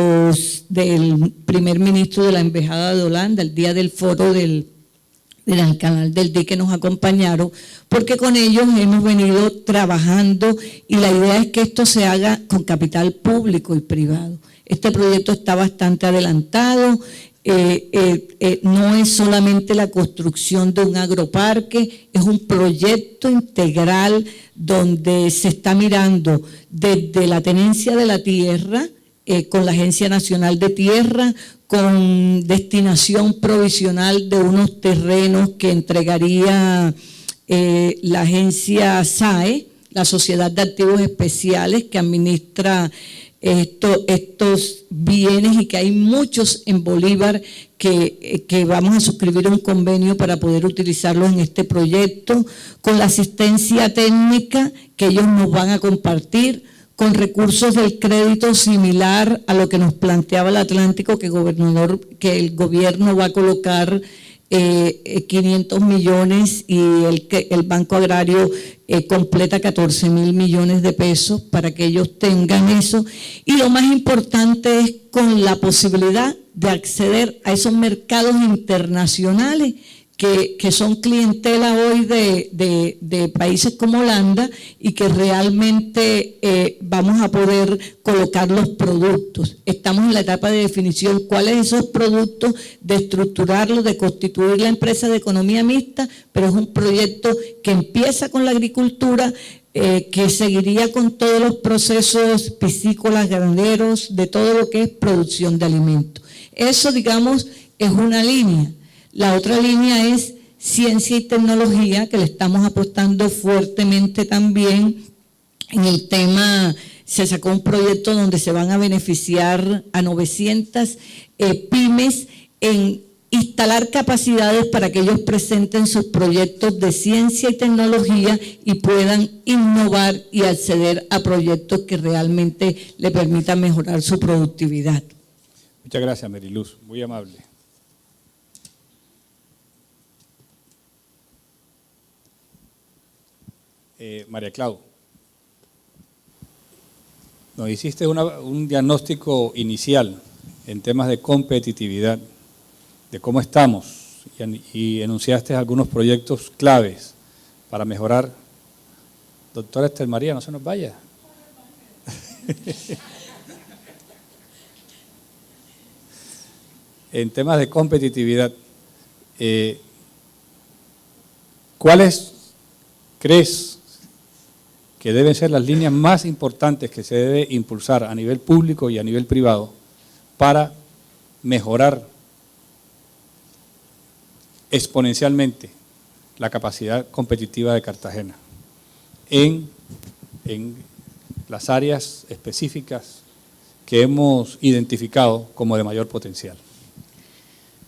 primer ministro de la Embajada de Holanda, el día del foro del canal del DIC que nos acompañaron, porque con ellos hemos venido trabajando y la idea es que esto se haga con capital público y privado. Este proyecto está bastante adelantado, no es solamente la construcción de un agroparque, es un proyecto integral donde se está mirando desde la tenencia de la tierra, con la Agencia Nacional de Tierra, con destinación provisional de unos terrenos que entregaría la agencia SAE, la Sociedad de Activos Especiales, que administra estos bienes y que hay muchos en Bolívar que vamos a suscribir un convenio para poder utilizarlos en este proyecto, con la asistencia técnica que ellos nos van a compartir, con recursos del crédito similar a lo que nos planteaba el Atlántico, que el gobierno va a colocar 500 millones y el Banco Agrario completa 14.000 millones de pesos para que ellos tengan eso. Y lo más importante es con la posibilidad de acceder a esos mercados internacionales que son clientela hoy de países como Holanda y que realmente vamos a poder colocar los productos. Estamos en la etapa de definición cuáles esos productos, de estructurarlos, de constituir la empresa de economía mixta, pero es un proyecto que empieza con la agricultura, que seguiría con todos los procesos piscícolas, ganaderos, de todo lo que es producción de alimentos. Eso, digamos, es una línea. La otra línea es ciencia y tecnología, que le estamos apostando fuertemente también. En el tema, se sacó un proyecto donde se van a beneficiar a 900 pymes en instalar capacidades para que ellos presenten sus proyectos de ciencia y tecnología y puedan innovar y acceder a proyectos que realmente le permitan mejorar su productividad. Muchas gracias, Mariluz, muy amable. María Clau, nos hiciste un diagnóstico inicial en temas de competitividad, de cómo estamos, y enunciaste algunos proyectos claves para mejorar. Doctora Estel María, no se nos vaya. En temas de competitividad, ¿cuáles crees que deben ser las líneas más importantes que se debe impulsar a nivel público y a nivel privado para mejorar exponencialmente la capacidad competitiva de Cartagena en las áreas específicas que hemos identificado como de mayor potencial?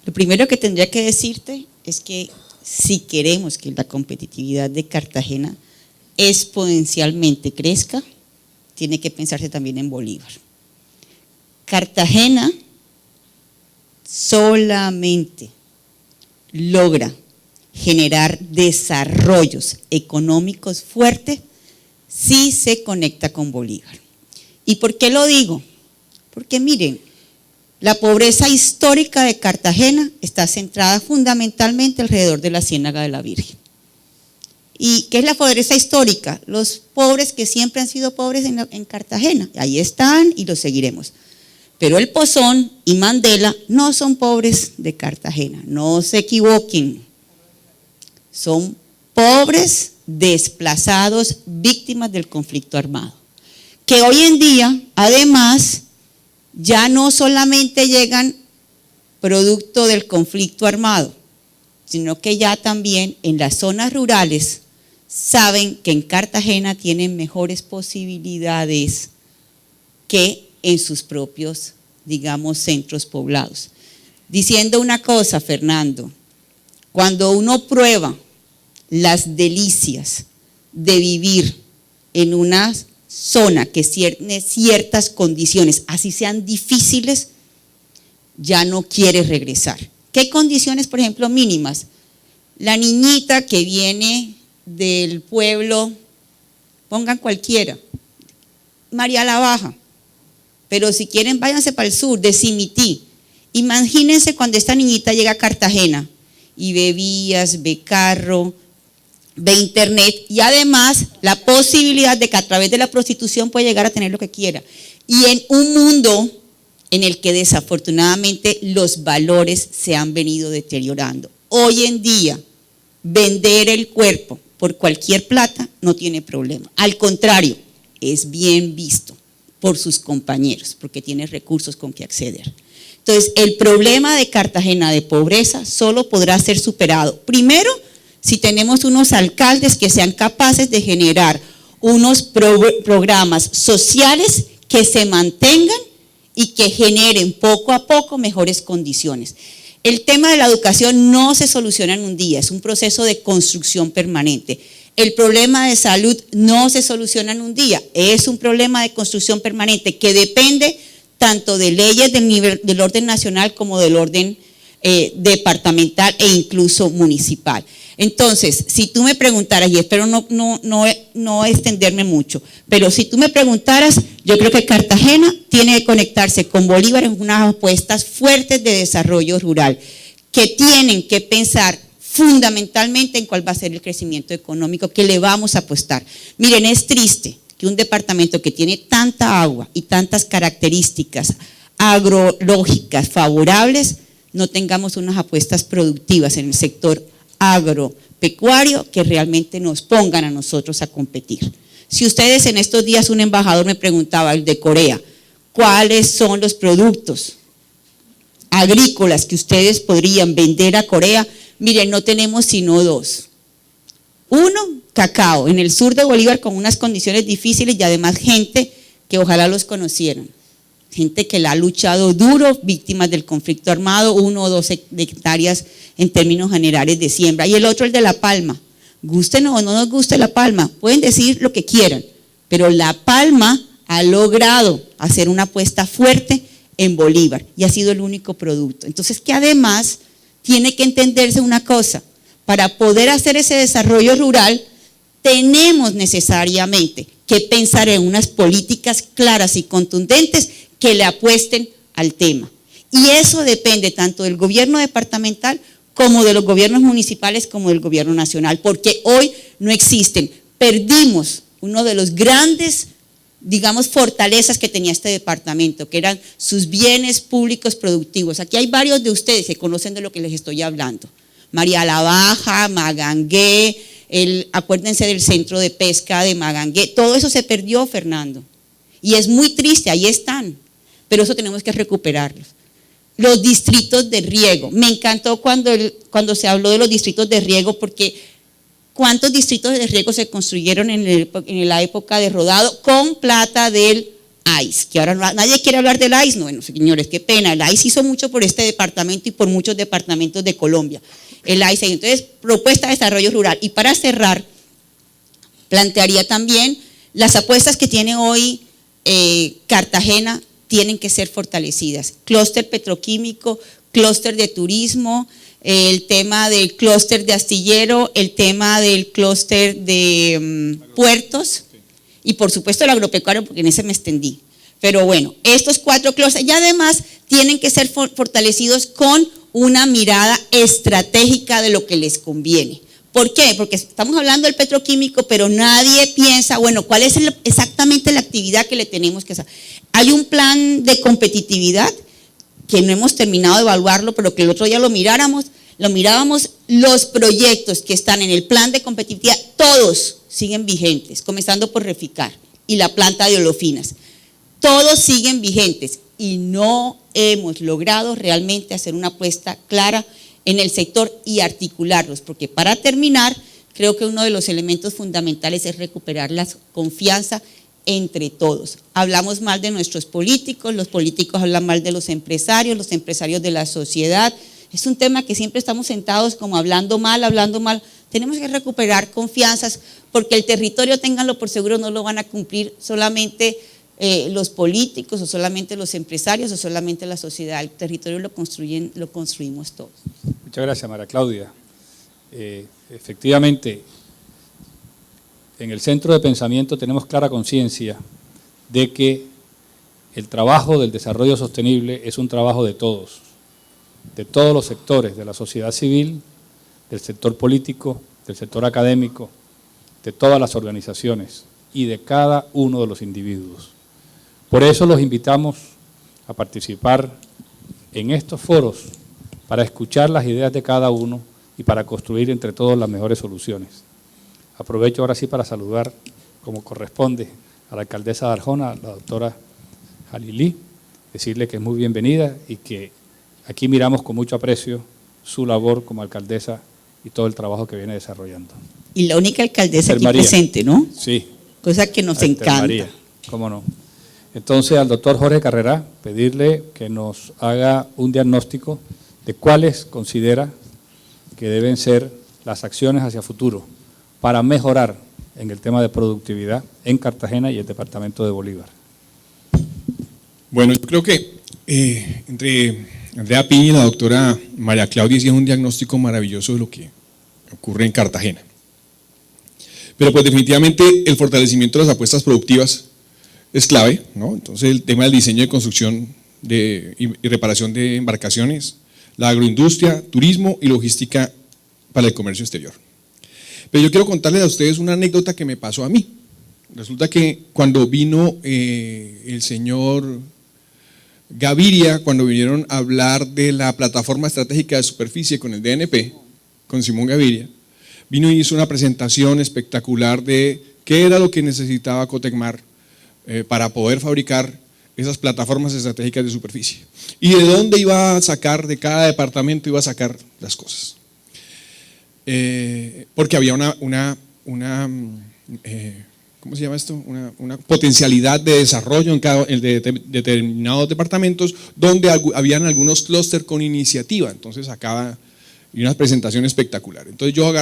Lo primero que tendría que decirte es que si queremos que la competitividad de Cartagena exponencialmente crezca, tiene que pensarse también en Bolívar. Cartagena solamente logra generar desarrollos económicos fuertes si se conecta con Bolívar. ¿Y por qué lo digo? Porque miren, la pobreza histórica de Cartagena está centrada fundamentalmente alrededor de la Ciénaga de la Virgen. ¿Y qué es la pobreza histórica? Los pobres que siempre han sido pobres en Cartagena, ahí están y los seguiremos. Pero el Pozón y Mandela no son pobres de Cartagena, no se equivoquen. Son pobres desplazados, víctimas del conflicto armado. Que hoy en día, además, ya no solamente llegan producto del conflicto armado, sino que ya también en las zonas rurales saben que en Cartagena tienen mejores posibilidades que en sus propios, digamos, centros poblados. Diciendo una cosa, Fernando, cuando uno prueba las delicias de vivir en una zona que tiene ciertas condiciones, así sean difíciles, ya no quiere regresar. ¿Qué condiciones, por ejemplo, mínimas? La niñita que viene del pueblo, pongan cualquiera, María la Baja, pero si quieren váyanse para el sur, de Cimití. Imagínense cuando esta niñita llega a Cartagena y ve vías, ve carro, ve internet y además la posibilidad de que a través de la prostitución puede llegar a tener lo que quiera. Y en un mundo en el que desafortunadamente los valores se han venido deteriorando. Hoy en día, vender el cuerpo por cualquier plata no tiene problema. Al contrario, es bien visto por sus compañeros porque tiene recursos con que acceder. Entonces, el problema de Cartagena de pobreza solo podrá ser superado, primero, si tenemos unos alcaldes que sean capaces de generar unos programas sociales que se mantengan y que generen poco a poco mejores condiciones. El tema de la educación no se soluciona en un día, es un proceso de construcción permanente. El problema de salud no se soluciona en un día, es un problema de construcción permanente que depende tanto de leyes del orden nacional como del orden departamental e incluso municipal. Entonces, si tú me preguntaras, y espero no extenderme mucho, pero si tú me preguntaras, yo creo que Cartagena tiene que conectarse con Bolívar en unas apuestas fuertes de desarrollo rural, que tienen que pensar fundamentalmente en cuál va a ser el crecimiento económico que le vamos a apostar. Miren, es triste que un departamento que tiene tanta agua y tantas características agrológicas favorables, no tengamos unas apuestas productivas en el sector agropecuario que realmente nos pongan a nosotros a competir. Si ustedes en estos días, un embajador me preguntaba, el de Corea, ¿cuáles son los productos agrícolas que ustedes podrían vender a Corea? Miren, no tenemos sino dos. Uno, cacao, en el sur de Bolívar con unas condiciones difíciles y además gente que ojalá los conocieran. Gente que la ha luchado duro, víctimas del conflicto armado, 1 o 2 hectáreas en términos generales de siembra. Y el otro, el de la palma. Gusten o no nos guste la palma, pueden decir lo que quieran, pero la palma ha logrado hacer una apuesta fuerte en Bolívar y ha sido el único producto. Entonces, que además tiene que entenderse una cosa, para poder hacer ese desarrollo rural, tenemos necesariamente que pensar en unas políticas claras y contundentes que le apuesten al tema. Y eso depende tanto del gobierno departamental como de los gobiernos municipales como del gobierno nacional, porque hoy no existen. Perdimos uno de los grandes, digamos, fortalezas que tenía este departamento, que eran sus bienes públicos productivos. Aquí hay varios de ustedes que conocen de lo que les estoy hablando. María la Baja, Magangué, acuérdense del centro de pesca de Magangué, todo eso se perdió, Fernando. Y es muy triste, ahí están, pero eso tenemos que recuperarlos. Los distritos de riego, me encantó cuando se habló de los distritos de riego, porque ¿cuántos distritos de riego se construyeron en la época de Rodado con plata del AIS? Que ahora nadie quiere hablar del AIS, no, bueno, señores, qué pena, el AIS hizo mucho por este departamento y por muchos departamentos de Colombia. El AIS, entonces, propuesta de desarrollo rural. Y para cerrar, plantearía también las apuestas que tiene hoy Cartagena tienen que ser fortalecidas. Clúster petroquímico, clúster de turismo, el tema del clúster de astillero, el tema del clúster de puertos y por supuesto el agropecuario, porque en ese me extendí. Pero bueno, estos 4 clústeres y además tienen que ser fortalecidos con una mirada estratégica de lo que les conviene. ¿Por qué? Porque estamos hablando del petroquímico, pero nadie piensa, bueno, ¿cuál es exactamente la actividad que le tenemos que hacer? Hay un plan de competitividad que no hemos terminado de evaluarlo, pero que el otro día lo mirábamos, los proyectos que están en el plan de competitividad, todos siguen vigentes, comenzando por Reficar y la planta de oleofinas. Todos siguen vigentes y no hemos logrado realmente hacer una apuesta clara en el sector y articularlos, porque para terminar, creo que uno de los elementos fundamentales es recuperar la confianza entre todos. Hablamos mal de nuestros políticos, los políticos hablan mal de los empresarios de la sociedad. Es un tema que siempre estamos sentados como hablando mal. Tenemos que recuperar confianzas, porque el territorio, ténganlo por seguro, no lo van a cumplir solamente los políticos o solamente los empresarios o solamente la sociedad. El territorio lo construimos todos. Muchas gracias, María Claudia. Efectivamente, en el centro de pensamiento tenemos clara conciencia de que el trabajo del desarrollo sostenible es un trabajo de todos los sectores, de la sociedad civil, del sector político, del sector académico, de todas las organizaciones y de cada uno de los individuos. Por eso los invitamos a participar en estos foros para escuchar las ideas de cada uno y para construir entre todos las mejores soluciones. Aprovecho ahora sí para saludar, como corresponde, a la alcaldesa de Arjona, la doctora Jalilí, decirle que es muy bienvenida y que aquí miramos con mucho aprecio su labor como alcaldesa y todo el trabajo que viene desarrollando. Y la única alcaldesa aquí presente, ¿no? Sí. Cosa que nos encanta. María, cómo no. Entonces, al doctor Jorge Carrera, pedirle que nos haga un diagnóstico de cuáles considera que deben ser las acciones hacia futuro para mejorar en el tema de productividad en Cartagena y el departamento de Bolívar. Bueno, yo creo que entre Andrea Piña y la doctora María Claudia hicieron un diagnóstico maravilloso de lo que ocurre en Cartagena. Pero pues definitivamente el fortalecimiento de las apuestas productivas es clave, ¿no? Entonces el tema del diseño de construcción y reparación de embarcaciones, la agroindustria, turismo y logística para el comercio exterior. Pero yo quiero contarles a ustedes una anécdota que me pasó a mí. Resulta que cuando vino el señor Gaviria, cuando vinieron a hablar de la plataforma estratégica de superficie con el DNP, con Simón Gaviria, vino y hizo una presentación espectacular de ¿Qué era lo que necesitaba Cotecmar para poder fabricar esas plataformas estratégicas de superficie? ¿Y de dónde iba a sacar, de cada departamento iba a sacar las cosas? Porque había ¿cómo se llama esto? Una potencialidad de desarrollo en determinados departamentos donde habían algunos clústeres con iniciativa. Entonces acaba y una presentación espectacular. Entonces yo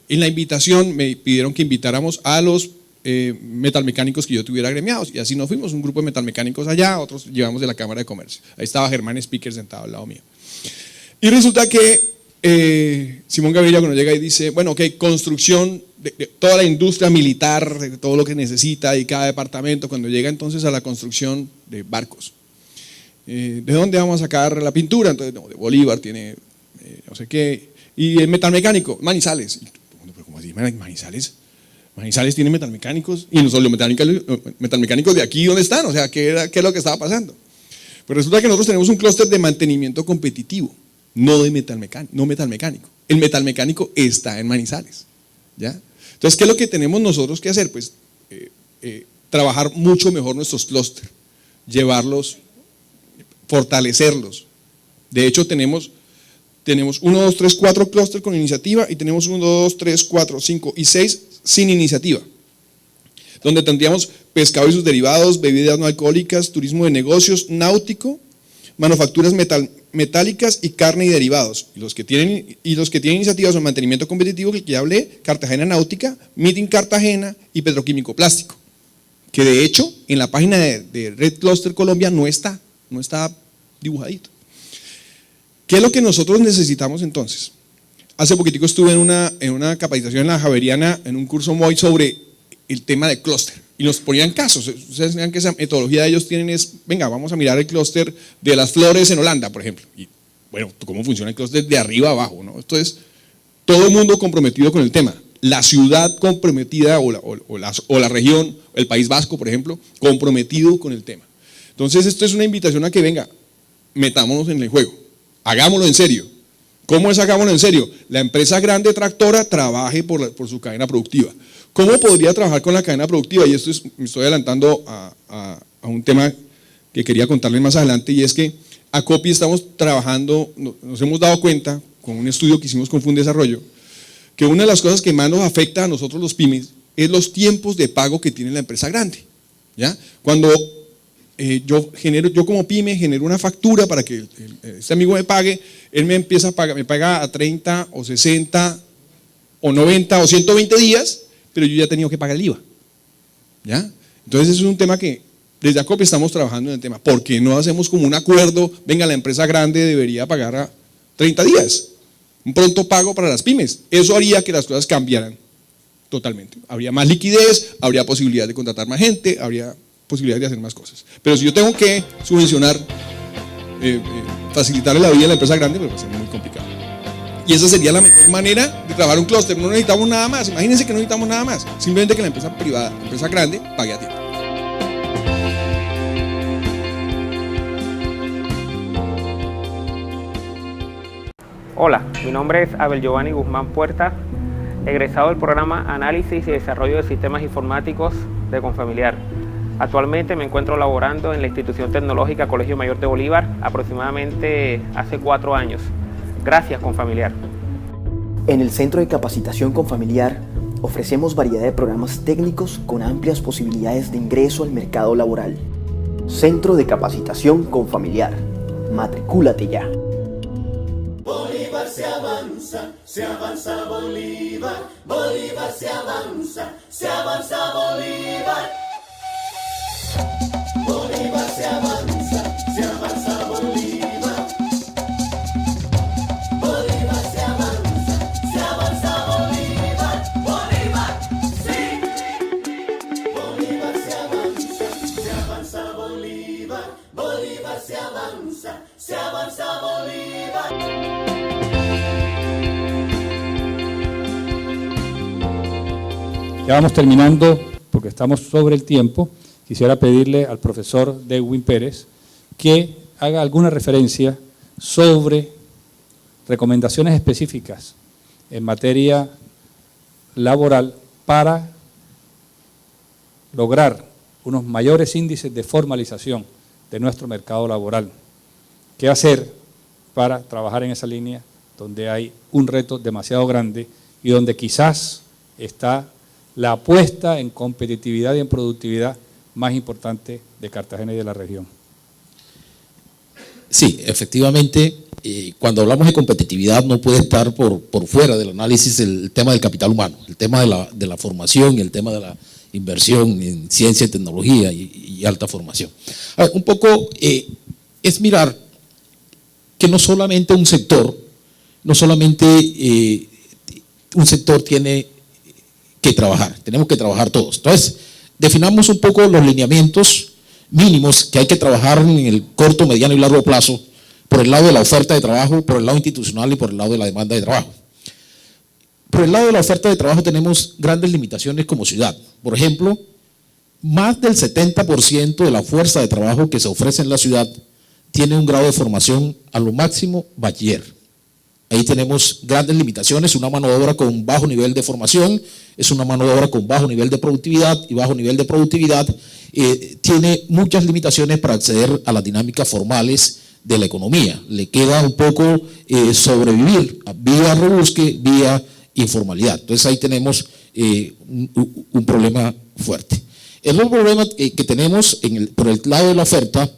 en la invitación me pidieron que invitáramos a los metalmecánicos que yo tuviera agremiados, y así nos fuimos, un grupo de metalmecánicos allá, otros llevamos de la Cámara de Comercio. Ahí estaba Germán Speaker sentado al lado mío. Y resulta que Simón Gaviria cuando llega y dice, bueno, ok, construcción de toda la industria militar, de todo lo que necesita y cada departamento, cuando llega entonces a la construcción de barcos. ¿De dónde vamos a sacar la pintura? Entonces, no, de Bolívar tiene no sé qué. Y el metalmecánico, Manizales. ¿Pero cómo así, Manizales? Manizales tiene metalmecánicos, y no solo metalmecánicos de aquí, ¿dónde están? O sea, ¿qué es lo que estaba pasando? Pues resulta que nosotros tenemos un clúster de mantenimiento competitivo, no metalmecánico. El metalmecánico está en Manizales, ¿ya? Entonces, ¿qué es lo que tenemos nosotros que hacer? Pues trabajar mucho mejor nuestros clústeres, llevarlos, fortalecerlos. De hecho, tenemos 1, 2, 3, 4 clústeres con iniciativa, y tenemos 1, 2, 3, 4, 5 y 6 sin iniciativa, donde tendríamos pescado y sus derivados, bebidas no alcohólicas, turismo de negocios, náutico, manufacturas metálicas y carne y derivados. Y los que tienen iniciativas son mantenimiento competitivo, que ya hablé, Cartagena Náutica, Meeting Cartagena y Petroquímico Plástico, que de hecho en la página de Red Cluster Colombia no está dibujadito. ¿Qué es lo que nosotros necesitamos entonces? Hace poquitico estuve en una capacitación en la Javeriana, en un curso MOI sobre el tema de clúster, y nos ponían casos. Ustedes saben que esa metodología de ellos tienen es, venga, vamos a mirar el clúster de las flores en Holanda, por ejemplo. Y bueno, ¿cómo funciona el clúster de arriba a abajo, no? Esto es todo el mundo comprometido con el tema. La ciudad comprometida o la región, el País Vasco, por ejemplo, comprometido con el tema. Entonces, esto es una invitación a que venga, metámonos en el juego, hagámoslo en serio. ¿Cómo es hagámoslo en serio? La empresa grande tractora trabaje por su cadena productiva. ¿Cómo podría trabajar con la cadena productiva? Y esto me estoy adelantando a un tema que quería contarles más adelante, y es que a Copi estamos trabajando, nos hemos dado cuenta con un estudio que hicimos con Fundesarrollo, que una de las cosas que más nos afecta a nosotros los pymes es los tiempos de pago que tiene la empresa grande, ¿ya? Cuando yo como pyme genero una factura para que este amigo me pague, él me empieza a pagar, me paga a 30 o 60 o 90 o 120 días, pero yo ya he tenido que pagar el IVA, ¿ya? Entonces eso es un tema que desde ACOPI estamos trabajando en el tema. ¿Por qué no hacemos como un acuerdo? Venga, la empresa grande debería pagar a 30 días, un pronto pago para las pymes. Eso haría que las cosas cambiaran totalmente. Habría más liquidez, habría posibilidad de contratar más gente, habría posibilidad de hacer más cosas. Pero si yo tengo que subvencionar, facilitarle la vida a la empresa grande, pues va a ser muy complicado. Y esa sería la mejor manera de trabajar un clúster. No necesitamos nada más. Imagínense que no necesitamos nada más. Simplemente que la empresa privada, la empresa grande, pague a tiempo. Hola, mi nombre es Abel Giovanni Guzmán Puerta, egresado del programa Análisis y Desarrollo de Sistemas Informáticos de Confamiliar. Actualmente me encuentro laborando en la institución tecnológica Colegio Mayor de Bolívar aproximadamente hace 4 años. Gracias, Confamiliar. En el Centro de Capacitación Confamiliar ofrecemos variedad de programas técnicos con amplias posibilidades de ingreso al mercado laboral. Centro de Capacitación Confamiliar. Matricúlate ya. Bolívar se avanza Bolívar, Bolívar se avanza Bolívar. Bolívar se avanza Bolívar. Bolívar se avanza Bolívar. Bolívar, sí. Bolívar se avanza Bolívar. Bolívar se avanza Bolívar. Ya vamos terminando porque estamos sobre el tiempo. Quisiera pedirle al profesor Dewin Pérez que haga alguna referencia sobre recomendaciones específicas en materia laboral para lograr unos mayores índices de formalización de nuestro mercado laboral. ¿Qué hacer para trabajar en esa línea donde hay un reto demasiado grande y donde quizás está la apuesta en competitividad y en productividad más importante de Cartagena y de la región? Sí, efectivamente, cuando hablamos de competitividad no puede estar por fuera del análisis el tema del capital humano, el tema de la formación y el tema de la inversión en ciencia y tecnología y alta formación. A ver, un poco es mirar que no solamente un sector tiene que trabajar, tenemos que trabajar todos. Entonces, definamos un poco los lineamientos mínimos que hay que trabajar en el corto, mediano y largo plazo por el lado de la oferta de trabajo, por el lado institucional y por el lado de la demanda de trabajo. Por el lado de la oferta de trabajo tenemos grandes limitaciones como ciudad. Por ejemplo, más del 70% de la fuerza de trabajo que se ofrece en la ciudad tiene un grado de formación a lo máximo bachiller. Ahí tenemos grandes limitaciones, una mano de obra con bajo nivel de formación, es una mano de obra con bajo nivel de productividad, y bajo nivel de productividad tiene muchas limitaciones para acceder a las dinámicas formales de la economía. Le queda un poco sobrevivir vía rebusque, vía informalidad. Entonces ahí tenemos un problema fuerte. El otro problema que tenemos por el lado de la oferta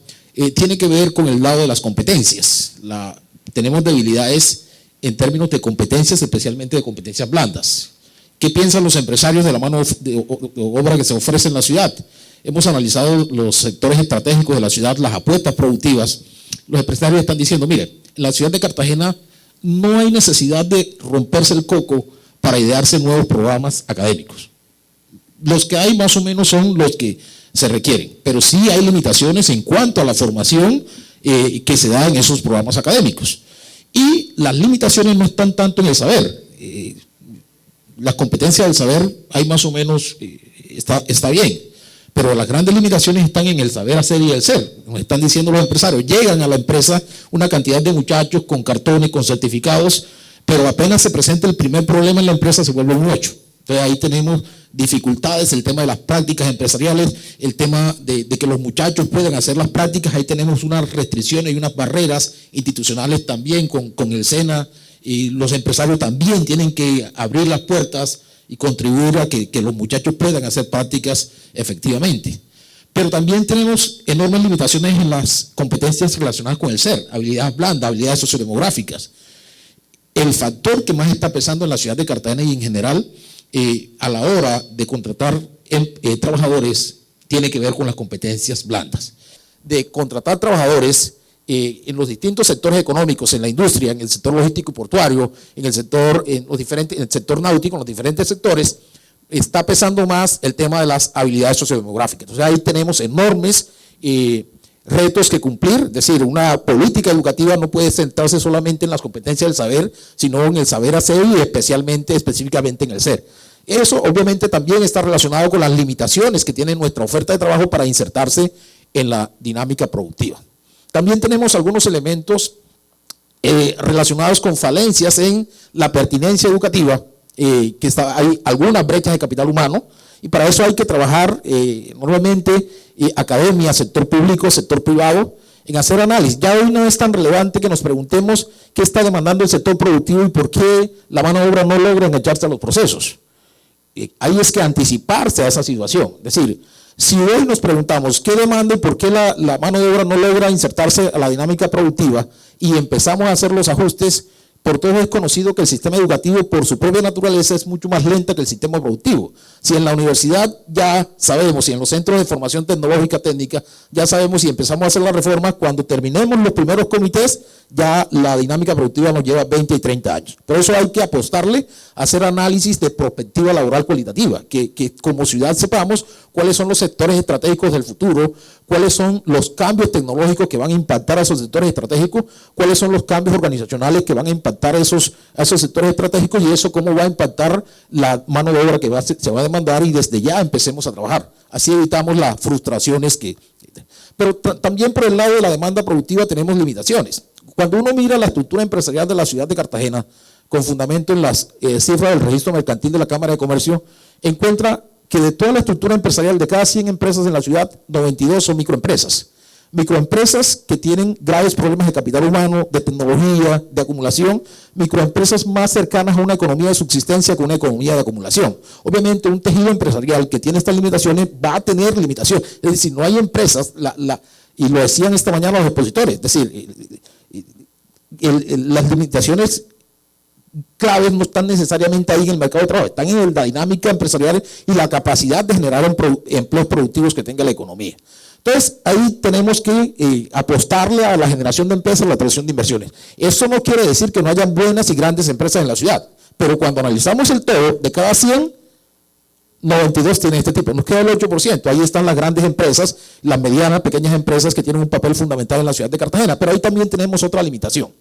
tiene que ver con el lado de las competencias. Tenemos debilidades en términos de competencias, especialmente de competencias blandas. ¿Qué piensan los empresarios de la mano de obra que se ofrece en la ciudad? Hemos analizado los sectores estratégicos de la ciudad, las apuestas productivas. Los empresarios están diciendo, mire, en la ciudad de Cartagena no hay necesidad de romperse el coco para idearse nuevos programas académicos. Los que hay más o menos son los que se requieren, pero sí hay limitaciones en cuanto a la formación que se da en esos programas académicos. Y las limitaciones no están tanto en el saber. Las competencias del saber hay más o menos, está bien, pero las grandes limitaciones están en el saber hacer y el ser. Nos están diciendo los empresarios, llegan a la empresa una cantidad de muchachos con cartones, con certificados, pero apenas se presenta el primer problema en la empresa se vuelve un 8. Entonces ahí tenemos dificultades, el tema de las prácticas empresariales, el tema de que los muchachos puedan hacer las prácticas, ahí tenemos unas restricciones y unas barreras institucionales también con el SENA, y los empresarios también tienen que abrir las puertas y contribuir a que los muchachos puedan hacer prácticas efectivamente. Pero también tenemos enormes limitaciones en las competencias relacionadas con el ser, habilidades blandas, habilidades sociodemográficas. El factor que más está pesando en la ciudad de Cartagena y en general a la hora de contratar trabajadores tiene que ver con las competencias blandas. De contratar trabajadores en los distintos sectores económicos, en la industria, en el sector logístico y portuario, en el sector náutico, en los diferentes sectores, está pesando más el tema de las habilidades sociodemográficas. Entonces ahí tenemos enormes retos que cumplir, es decir, una política educativa no puede centrarse solamente en las competencias del saber, sino en el saber hacer y específicamente en el ser. Eso obviamente también está relacionado con las limitaciones que tiene nuestra oferta de trabajo para insertarse en la dinámica productiva. También tenemos algunos elementos relacionados con falencias en la pertinencia educativa, hay algunas brechas de capital humano, y para eso hay que trabajar normalmente academia, sector público, sector privado, en hacer análisis. Ya hoy no es tan relevante que nos preguntemos qué está demandando el sector productivo y por qué la mano de obra no logra engancharse a los procesos. Ahí es que anticiparse a esa situación. Es decir, si hoy nos preguntamos qué demanda y por qué la mano de obra no logra insertarse a la dinámica productiva y empezamos a hacer los ajustes, por todos es conocido que el sistema educativo por su propia naturaleza es mucho más lento que el sistema productivo. Si en la universidad ya sabemos, y en los centros de formación tecnológica técnica, ya sabemos y empezamos a hacer las reformas, cuando terminemos los primeros comités, ya la dinámica productiva nos lleva 20 y 30 años. Por eso hay que apostarle a hacer análisis de perspectiva laboral cualitativa, que como ciudad sepamos cuáles son los sectores estratégicos del futuro, cuáles son los cambios tecnológicos que van a impactar a esos sectores estratégicos, cuáles son los cambios organizacionales que van a impactar a esos sectores estratégicos y eso cómo va a impactar la mano de obra que se va a demandar y desde ya empecemos a trabajar. Así evitamos las frustraciones Pero también por el lado de la demanda productiva tenemos limitaciones. Cuando uno mira la estructura empresarial de la ciudad de Cartagena, con fundamento en las cifras del registro mercantil de la Cámara de Comercio, encuentra que de toda la estructura empresarial de cada 100 empresas en la ciudad, 92 son microempresas. Microempresas que tienen graves problemas de capital humano, de tecnología, de acumulación, microempresas más cercanas a una economía de subsistencia que una economía de acumulación. Obviamente un tejido empresarial que tiene estas limitaciones va a tener limitación. Es decir, no hay empresas, y lo decían esta mañana los expositores, es decir, las limitaciones claves no están necesariamente ahí en el mercado de trabajo, están en la dinámica empresarial y la capacidad de generar empleos productivos que tenga la economía. Entonces, ahí tenemos que apostarle a la generación de empresas, a la atracción de inversiones. Eso no quiere decir que no hayan buenas y grandes empresas en la ciudad, pero cuando analizamos el todo, de cada 100, 92 tienen este tipo. Nos queda el 8%. Ahí están las grandes empresas, las medianas, pequeñas empresas que tienen un papel fundamental en la ciudad de Cartagena. Pero ahí también tenemos otra limitación,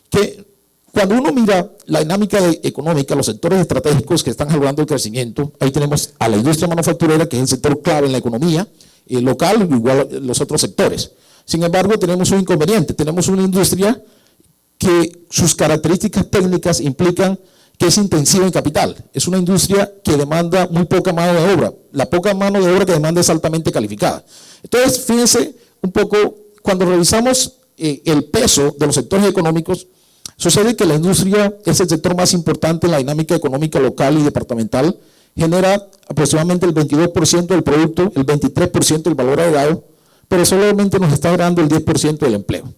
que cuando uno mira la dinámica económica, los sectores estratégicos que están jalonando el crecimiento, ahí tenemos a la industria manufacturera, que es el sector clave en la economía local, igual los otros sectores. Sin embargo, tenemos un inconveniente. Tenemos una industria que sus características técnicas implican que es intensiva en capital. Es una industria que demanda muy poca mano de obra. La poca mano de obra que demanda es altamente calificada. Entonces, fíjense un poco, cuando revisamos el peso de los sectores económicos, sucede que la industria es el sector más importante en la dinámica económica local y departamental, genera aproximadamente el 22% del producto, el 23% del valor agregado, pero solamente nos está dando el 10% del empleo.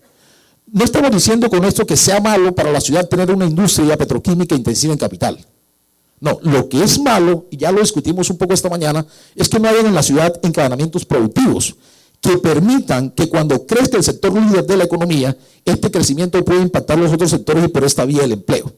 No estamos diciendo con esto que sea malo para la ciudad tener una industria petroquímica intensiva en capital. No, lo que es malo, y ya lo discutimos un poco esta mañana, es que no hayan en la ciudad encadenamientos productivos que permitan que cuando crezca el sector líder de la economía, este crecimiento pueda impactar los otros sectores y por esta vía el empleo.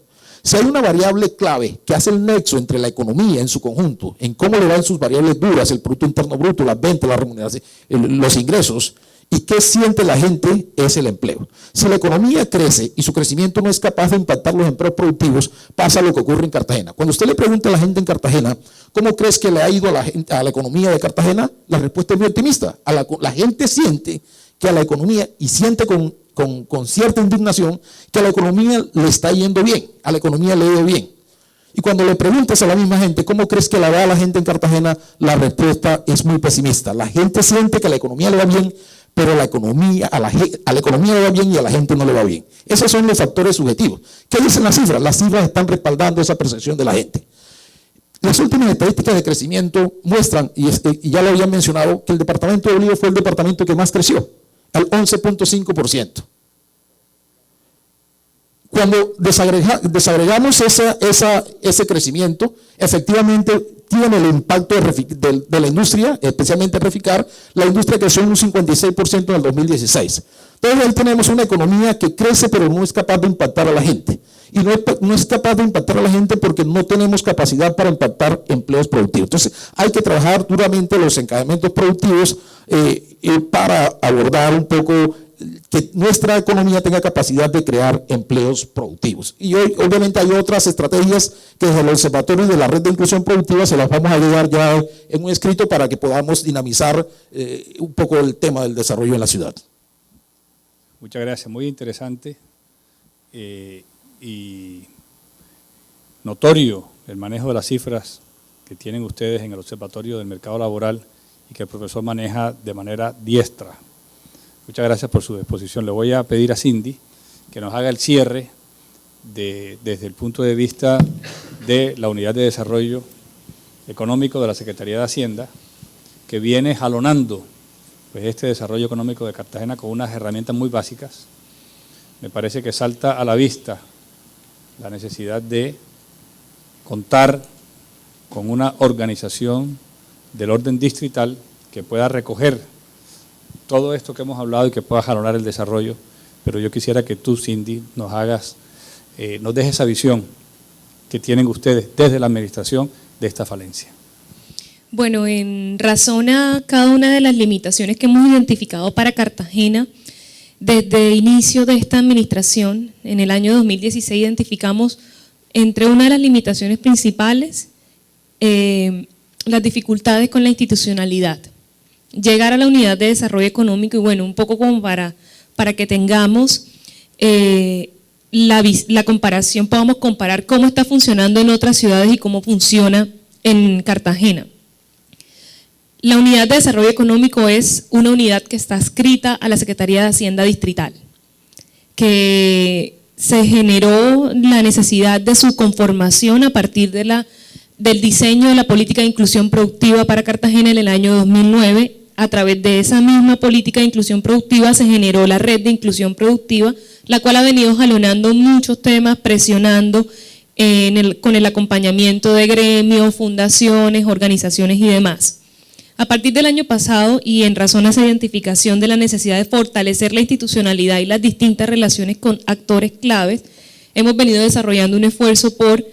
Si hay una variable clave que hace el nexo entre la economía en su conjunto, en cómo le van sus variables duras, el Producto Interno Bruto, las ventas, la remuneración, los ingresos, y qué siente la gente, es el empleo. Si la economía crece y su crecimiento no es capaz de impactar los empleos productivos, pasa lo que ocurre en Cartagena. Cuando usted le pregunta a la gente en Cartagena, ¿cómo crees que le ha ido a la economía de Cartagena? La respuesta es muy optimista. La gente siente que a la economía, y siente con cierta indignación, que a la economía le está yendo bien, a la economía le ha ido bien. Y cuando le preguntas a la misma gente, ¿cómo crees que la va a la gente en Cartagena? La respuesta es muy pesimista. La gente siente que a la economía le va bien, pero a la economía le va bien y a la gente no le va bien. Esos son los factores subjetivos. ¿Qué dicen las cifras? Las cifras están respaldando esa percepción de la gente. Las últimas estadísticas de crecimiento muestran, y ya lo habían mencionado, que el departamento de Bolívar fue el departamento que más creció, al 11.5%. Cuando desagregamos ese crecimiento, efectivamente tiene el impacto de la industria, especialmente Reficar. La industria creció en un 56% en el 2016. Entonces ahí tenemos una economía que crece pero no es capaz de impactar a la gente. Y no es capaz de impactar a la gente porque no tenemos capacidad para impactar empleos productivos. Entonces hay que trabajar duramente los encadenamientos productivos para abordar un poco que nuestra economía tenga capacidad de crear empleos productivos. Y hoy, obviamente, hay otras estrategias que desde el Observatorio de la Red de Inclusión Productiva se las vamos a ayudar ya en un escrito para que podamos dinamizar un poco el tema del desarrollo en la ciudad. Muchas gracias, muy interesante y notorio el manejo de las cifras que tienen ustedes en el Observatorio del Mercado Laboral y que el profesor maneja de manera diestra. Muchas gracias por su exposición. Le voy a pedir a Cindy que nos haga el cierre desde el punto de vista de la Unidad de Desarrollo Económico de la Secretaría de Hacienda, que viene jalonando pues, este desarrollo económico de Cartagena con unas herramientas muy básicas. Me parece que salta a la vista la necesidad de contar con una organización del orden distrital que pueda recoger todo esto que hemos hablado y que pueda jalonar el desarrollo, pero yo quisiera que tú, Cindy, nos dejes esa visión que tienen ustedes desde la administración de esta falencia. Bueno, en razón a cada una de las limitaciones que hemos identificado para Cartagena, desde el inicio de esta administración, en el año 2016, identificamos entre una de las limitaciones principales las dificultades con la institucionalidad. Llegar a la Unidad de Desarrollo Económico y bueno, un poco como para que tengamos la comparación, podamos comparar cómo está funcionando en otras ciudades y cómo funciona en Cartagena. La unidad de desarrollo económico es una unidad que está adscrita a la Secretaría de Hacienda Distrital, que se generó la necesidad de su conformación a partir del diseño de la política de inclusión productiva para Cartagena en el año 2009. A través de esa misma política de inclusión productiva se generó la red de inclusión productiva, la cual ha venido jalonando muchos temas, presionando con el acompañamiento de gremios, fundaciones, organizaciones y demás. A partir del año pasado y en razón a esa identificación de la necesidad de fortalecer la institucionalidad y las distintas relaciones con actores claves, hemos venido desarrollando un esfuerzo por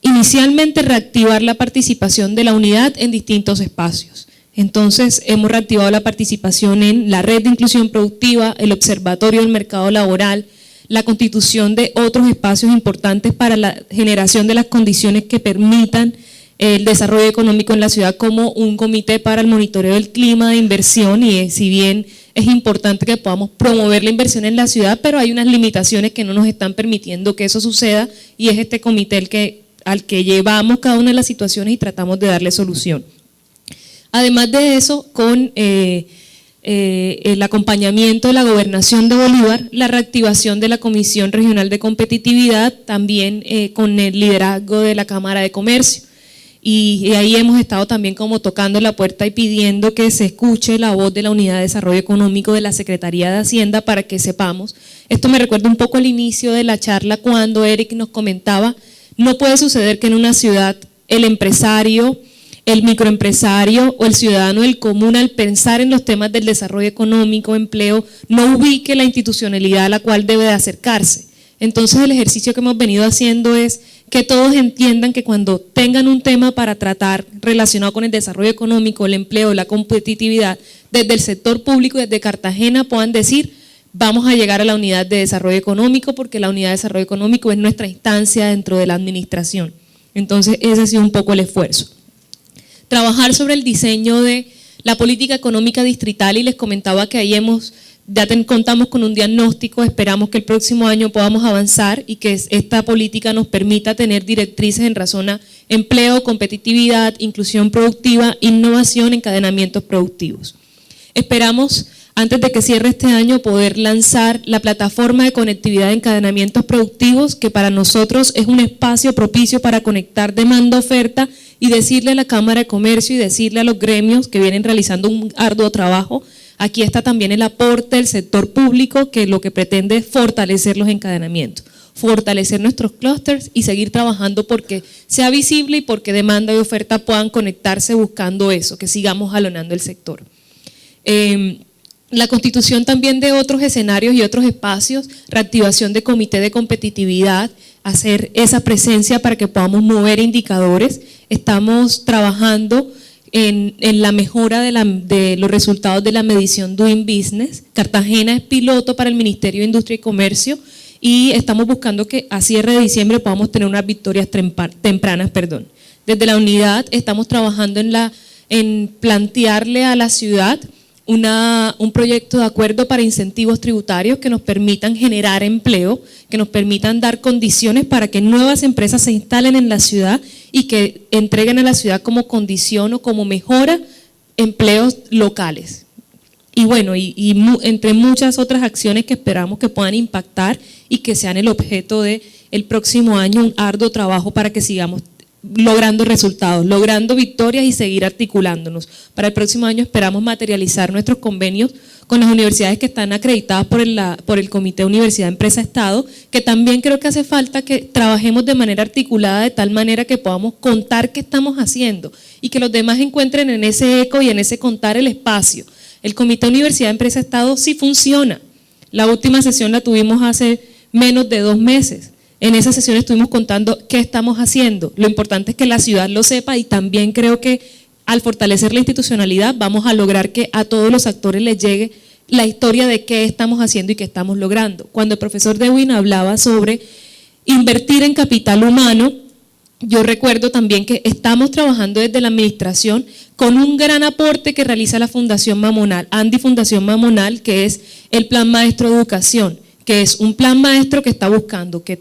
inicialmente reactivar la participación de la unidad en distintos espacios. Entonces hemos reactivado la participación en la red de inclusión productiva, el observatorio del mercado laboral, la constitución de otros espacios importantes para la generación de las condiciones que permitan el desarrollo económico en la ciudad, como un comité para el monitoreo del clima de inversión, y si bien es importante que podamos promover la inversión en la ciudad, pero hay unas limitaciones que no nos están permitiendo que eso suceda, y es este comité al que llevamos cada una de las situaciones y tratamos de darle solución. Además de eso, con el acompañamiento de la Gobernación de Bolívar, la reactivación de la Comisión Regional de Competitividad, también con el liderazgo de la Cámara de Comercio. Y ahí hemos estado también como tocando la puerta y pidiendo que se escuche la voz de la Unidad de Desarrollo Económico de la Secretaría de Hacienda para que sepamos. Esto me recuerda un poco al inicio de la charla cuando Eric nos comentaba, no puede suceder que en una ciudad el empresario, el microempresario o el ciudadano del común, al pensar en los temas del desarrollo económico, empleo, no ubique la institucionalidad a la cual debe de acercarse. Entonces el ejercicio que hemos venido haciendo es que todos entiendan que cuando tengan un tema para tratar relacionado con el desarrollo económico, el empleo, la competitividad, desde el sector público, desde Cartagena, puedan decir, vamos a llegar a la unidad de desarrollo económico, porque la unidad de desarrollo económico es nuestra instancia dentro de la administración. Entonces ese ha sido un poco el esfuerzo. Trabajar sobre el diseño de la política económica distrital, y les comentaba que ahí contamos con un diagnóstico, esperamos que el próximo año podamos avanzar y que esta política nos permita tener directrices en razón a empleo, competitividad, inclusión productiva, innovación, encadenamientos productivos. Esperamos, antes de que cierre este año, poder lanzar la plataforma de conectividad de encadenamientos productivos, que para nosotros es un espacio propicio para conectar demanda-oferta y decirle a la Cámara de Comercio y decirle a los gremios que vienen realizando un arduo trabajo. Aquí está también el aporte del sector público, que lo que pretende es fortalecer los encadenamientos, fortalecer nuestros clústeres y seguir trabajando porque sea visible y porque demanda y oferta puedan conectarse buscando eso, que sigamos jalonando el sector. La constitución también de otros escenarios y otros espacios, reactivación de comité de competitividad, hacer esa presencia para que podamos mover indicadores. Estamos trabajando en la mejora de los resultados de la medición Doing Business. Cartagena es piloto para el Ministerio de Industria y Comercio y estamos buscando que a cierre de diciembre podamos tener unas victorias tempranas. Desde la unidad estamos trabajando en plantearle a la ciudad un proyecto de acuerdo para incentivos tributarios que nos permitan generar empleo, que nos permitan dar condiciones para que nuevas empresas se instalen en la ciudad y que entreguen a la ciudad como condición o como mejora empleos locales. Y bueno, entre muchas otras acciones que esperamos que puedan impactar y que sean el objeto del próximo año, un arduo trabajo para que sigamos logrando resultados, logrando victorias y seguir articulándonos. Para el próximo año esperamos materializar nuestros convenios con las universidades que están acreditadas por el Comité Universidad Empresa Estado, que también creo que hace falta que trabajemos de manera articulada, de tal manera que podamos contar qué estamos haciendo y que los demás encuentren en ese eco y en ese contar el espacio. El Comité Universidad Empresa Estado sí funciona. La última sesión la tuvimos hace menos de 2 meses. En esa sesión estuvimos contando qué estamos haciendo. Lo importante es que la ciudad lo sepa y también creo que al fortalecer la institucionalidad vamos a lograr que a todos los actores les llegue la historia de qué estamos haciendo y qué estamos logrando. Cuando el profesor Dewin hablaba sobre invertir en capital humano, yo recuerdo también que estamos trabajando desde la administración con un gran aporte que realiza la Fundación Mamonal, Andi Fundación Mamonal, que es el Plan Maestro de Educación, que es un plan maestro que está buscando que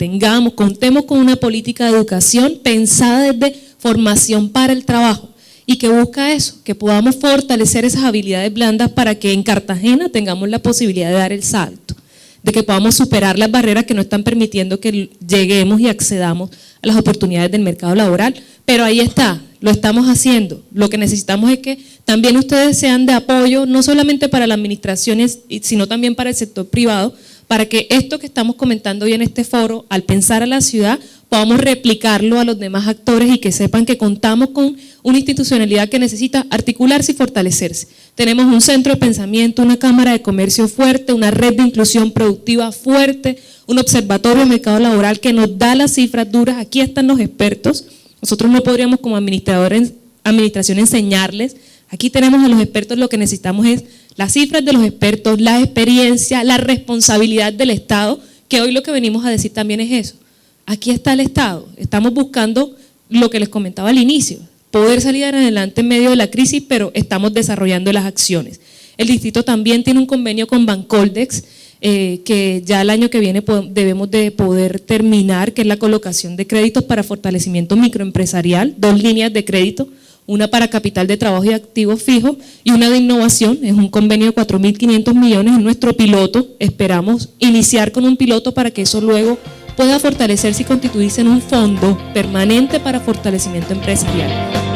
contemos con una política de educación pensada desde formación para el trabajo y que busca eso, que podamos fortalecer esas habilidades blandas para que en Cartagena tengamos la posibilidad de dar el salto, de que podamos superar las barreras que no están permitiendo que lleguemos y accedamos a las oportunidades del mercado laboral. Pero ahí está, lo estamos haciendo. Lo que necesitamos es que también ustedes sean de apoyo, no solamente para las administraciones, sino también para el sector privado, para que esto que estamos comentando hoy en este foro, al pensar a la ciudad, podamos replicarlo a los demás actores y que sepan que contamos con una institucionalidad que necesita articularse y fortalecerse. Tenemos un centro de pensamiento, una cámara de comercio fuerte, una red de inclusión productiva fuerte, un observatorio de mercado laboral que nos da las cifras duras. Aquí están los expertos. Nosotros no podríamos como administración enseñarles. Aquí tenemos a los expertos, lo que necesitamos es las cifras de los expertos, la experiencia, la responsabilidad del Estado, que hoy lo que venimos a decir también es eso. Aquí está el Estado, estamos buscando lo que les comentaba al inicio, poder salir adelante en medio de la crisis, pero estamos desarrollando las acciones. El distrito también tiene un convenio con Bancoldex, que ya el año que viene debemos de poder terminar, que es la colocación de créditos para fortalecimiento microempresarial, 2 líneas de crédito, una para capital de trabajo y activos fijos y una de innovación. Es un convenio de 4.500 millones, en nuestro piloto. Esperamos iniciar con un piloto para que eso luego pueda fortalecerse y constituirse en un fondo permanente para fortalecimiento empresarial.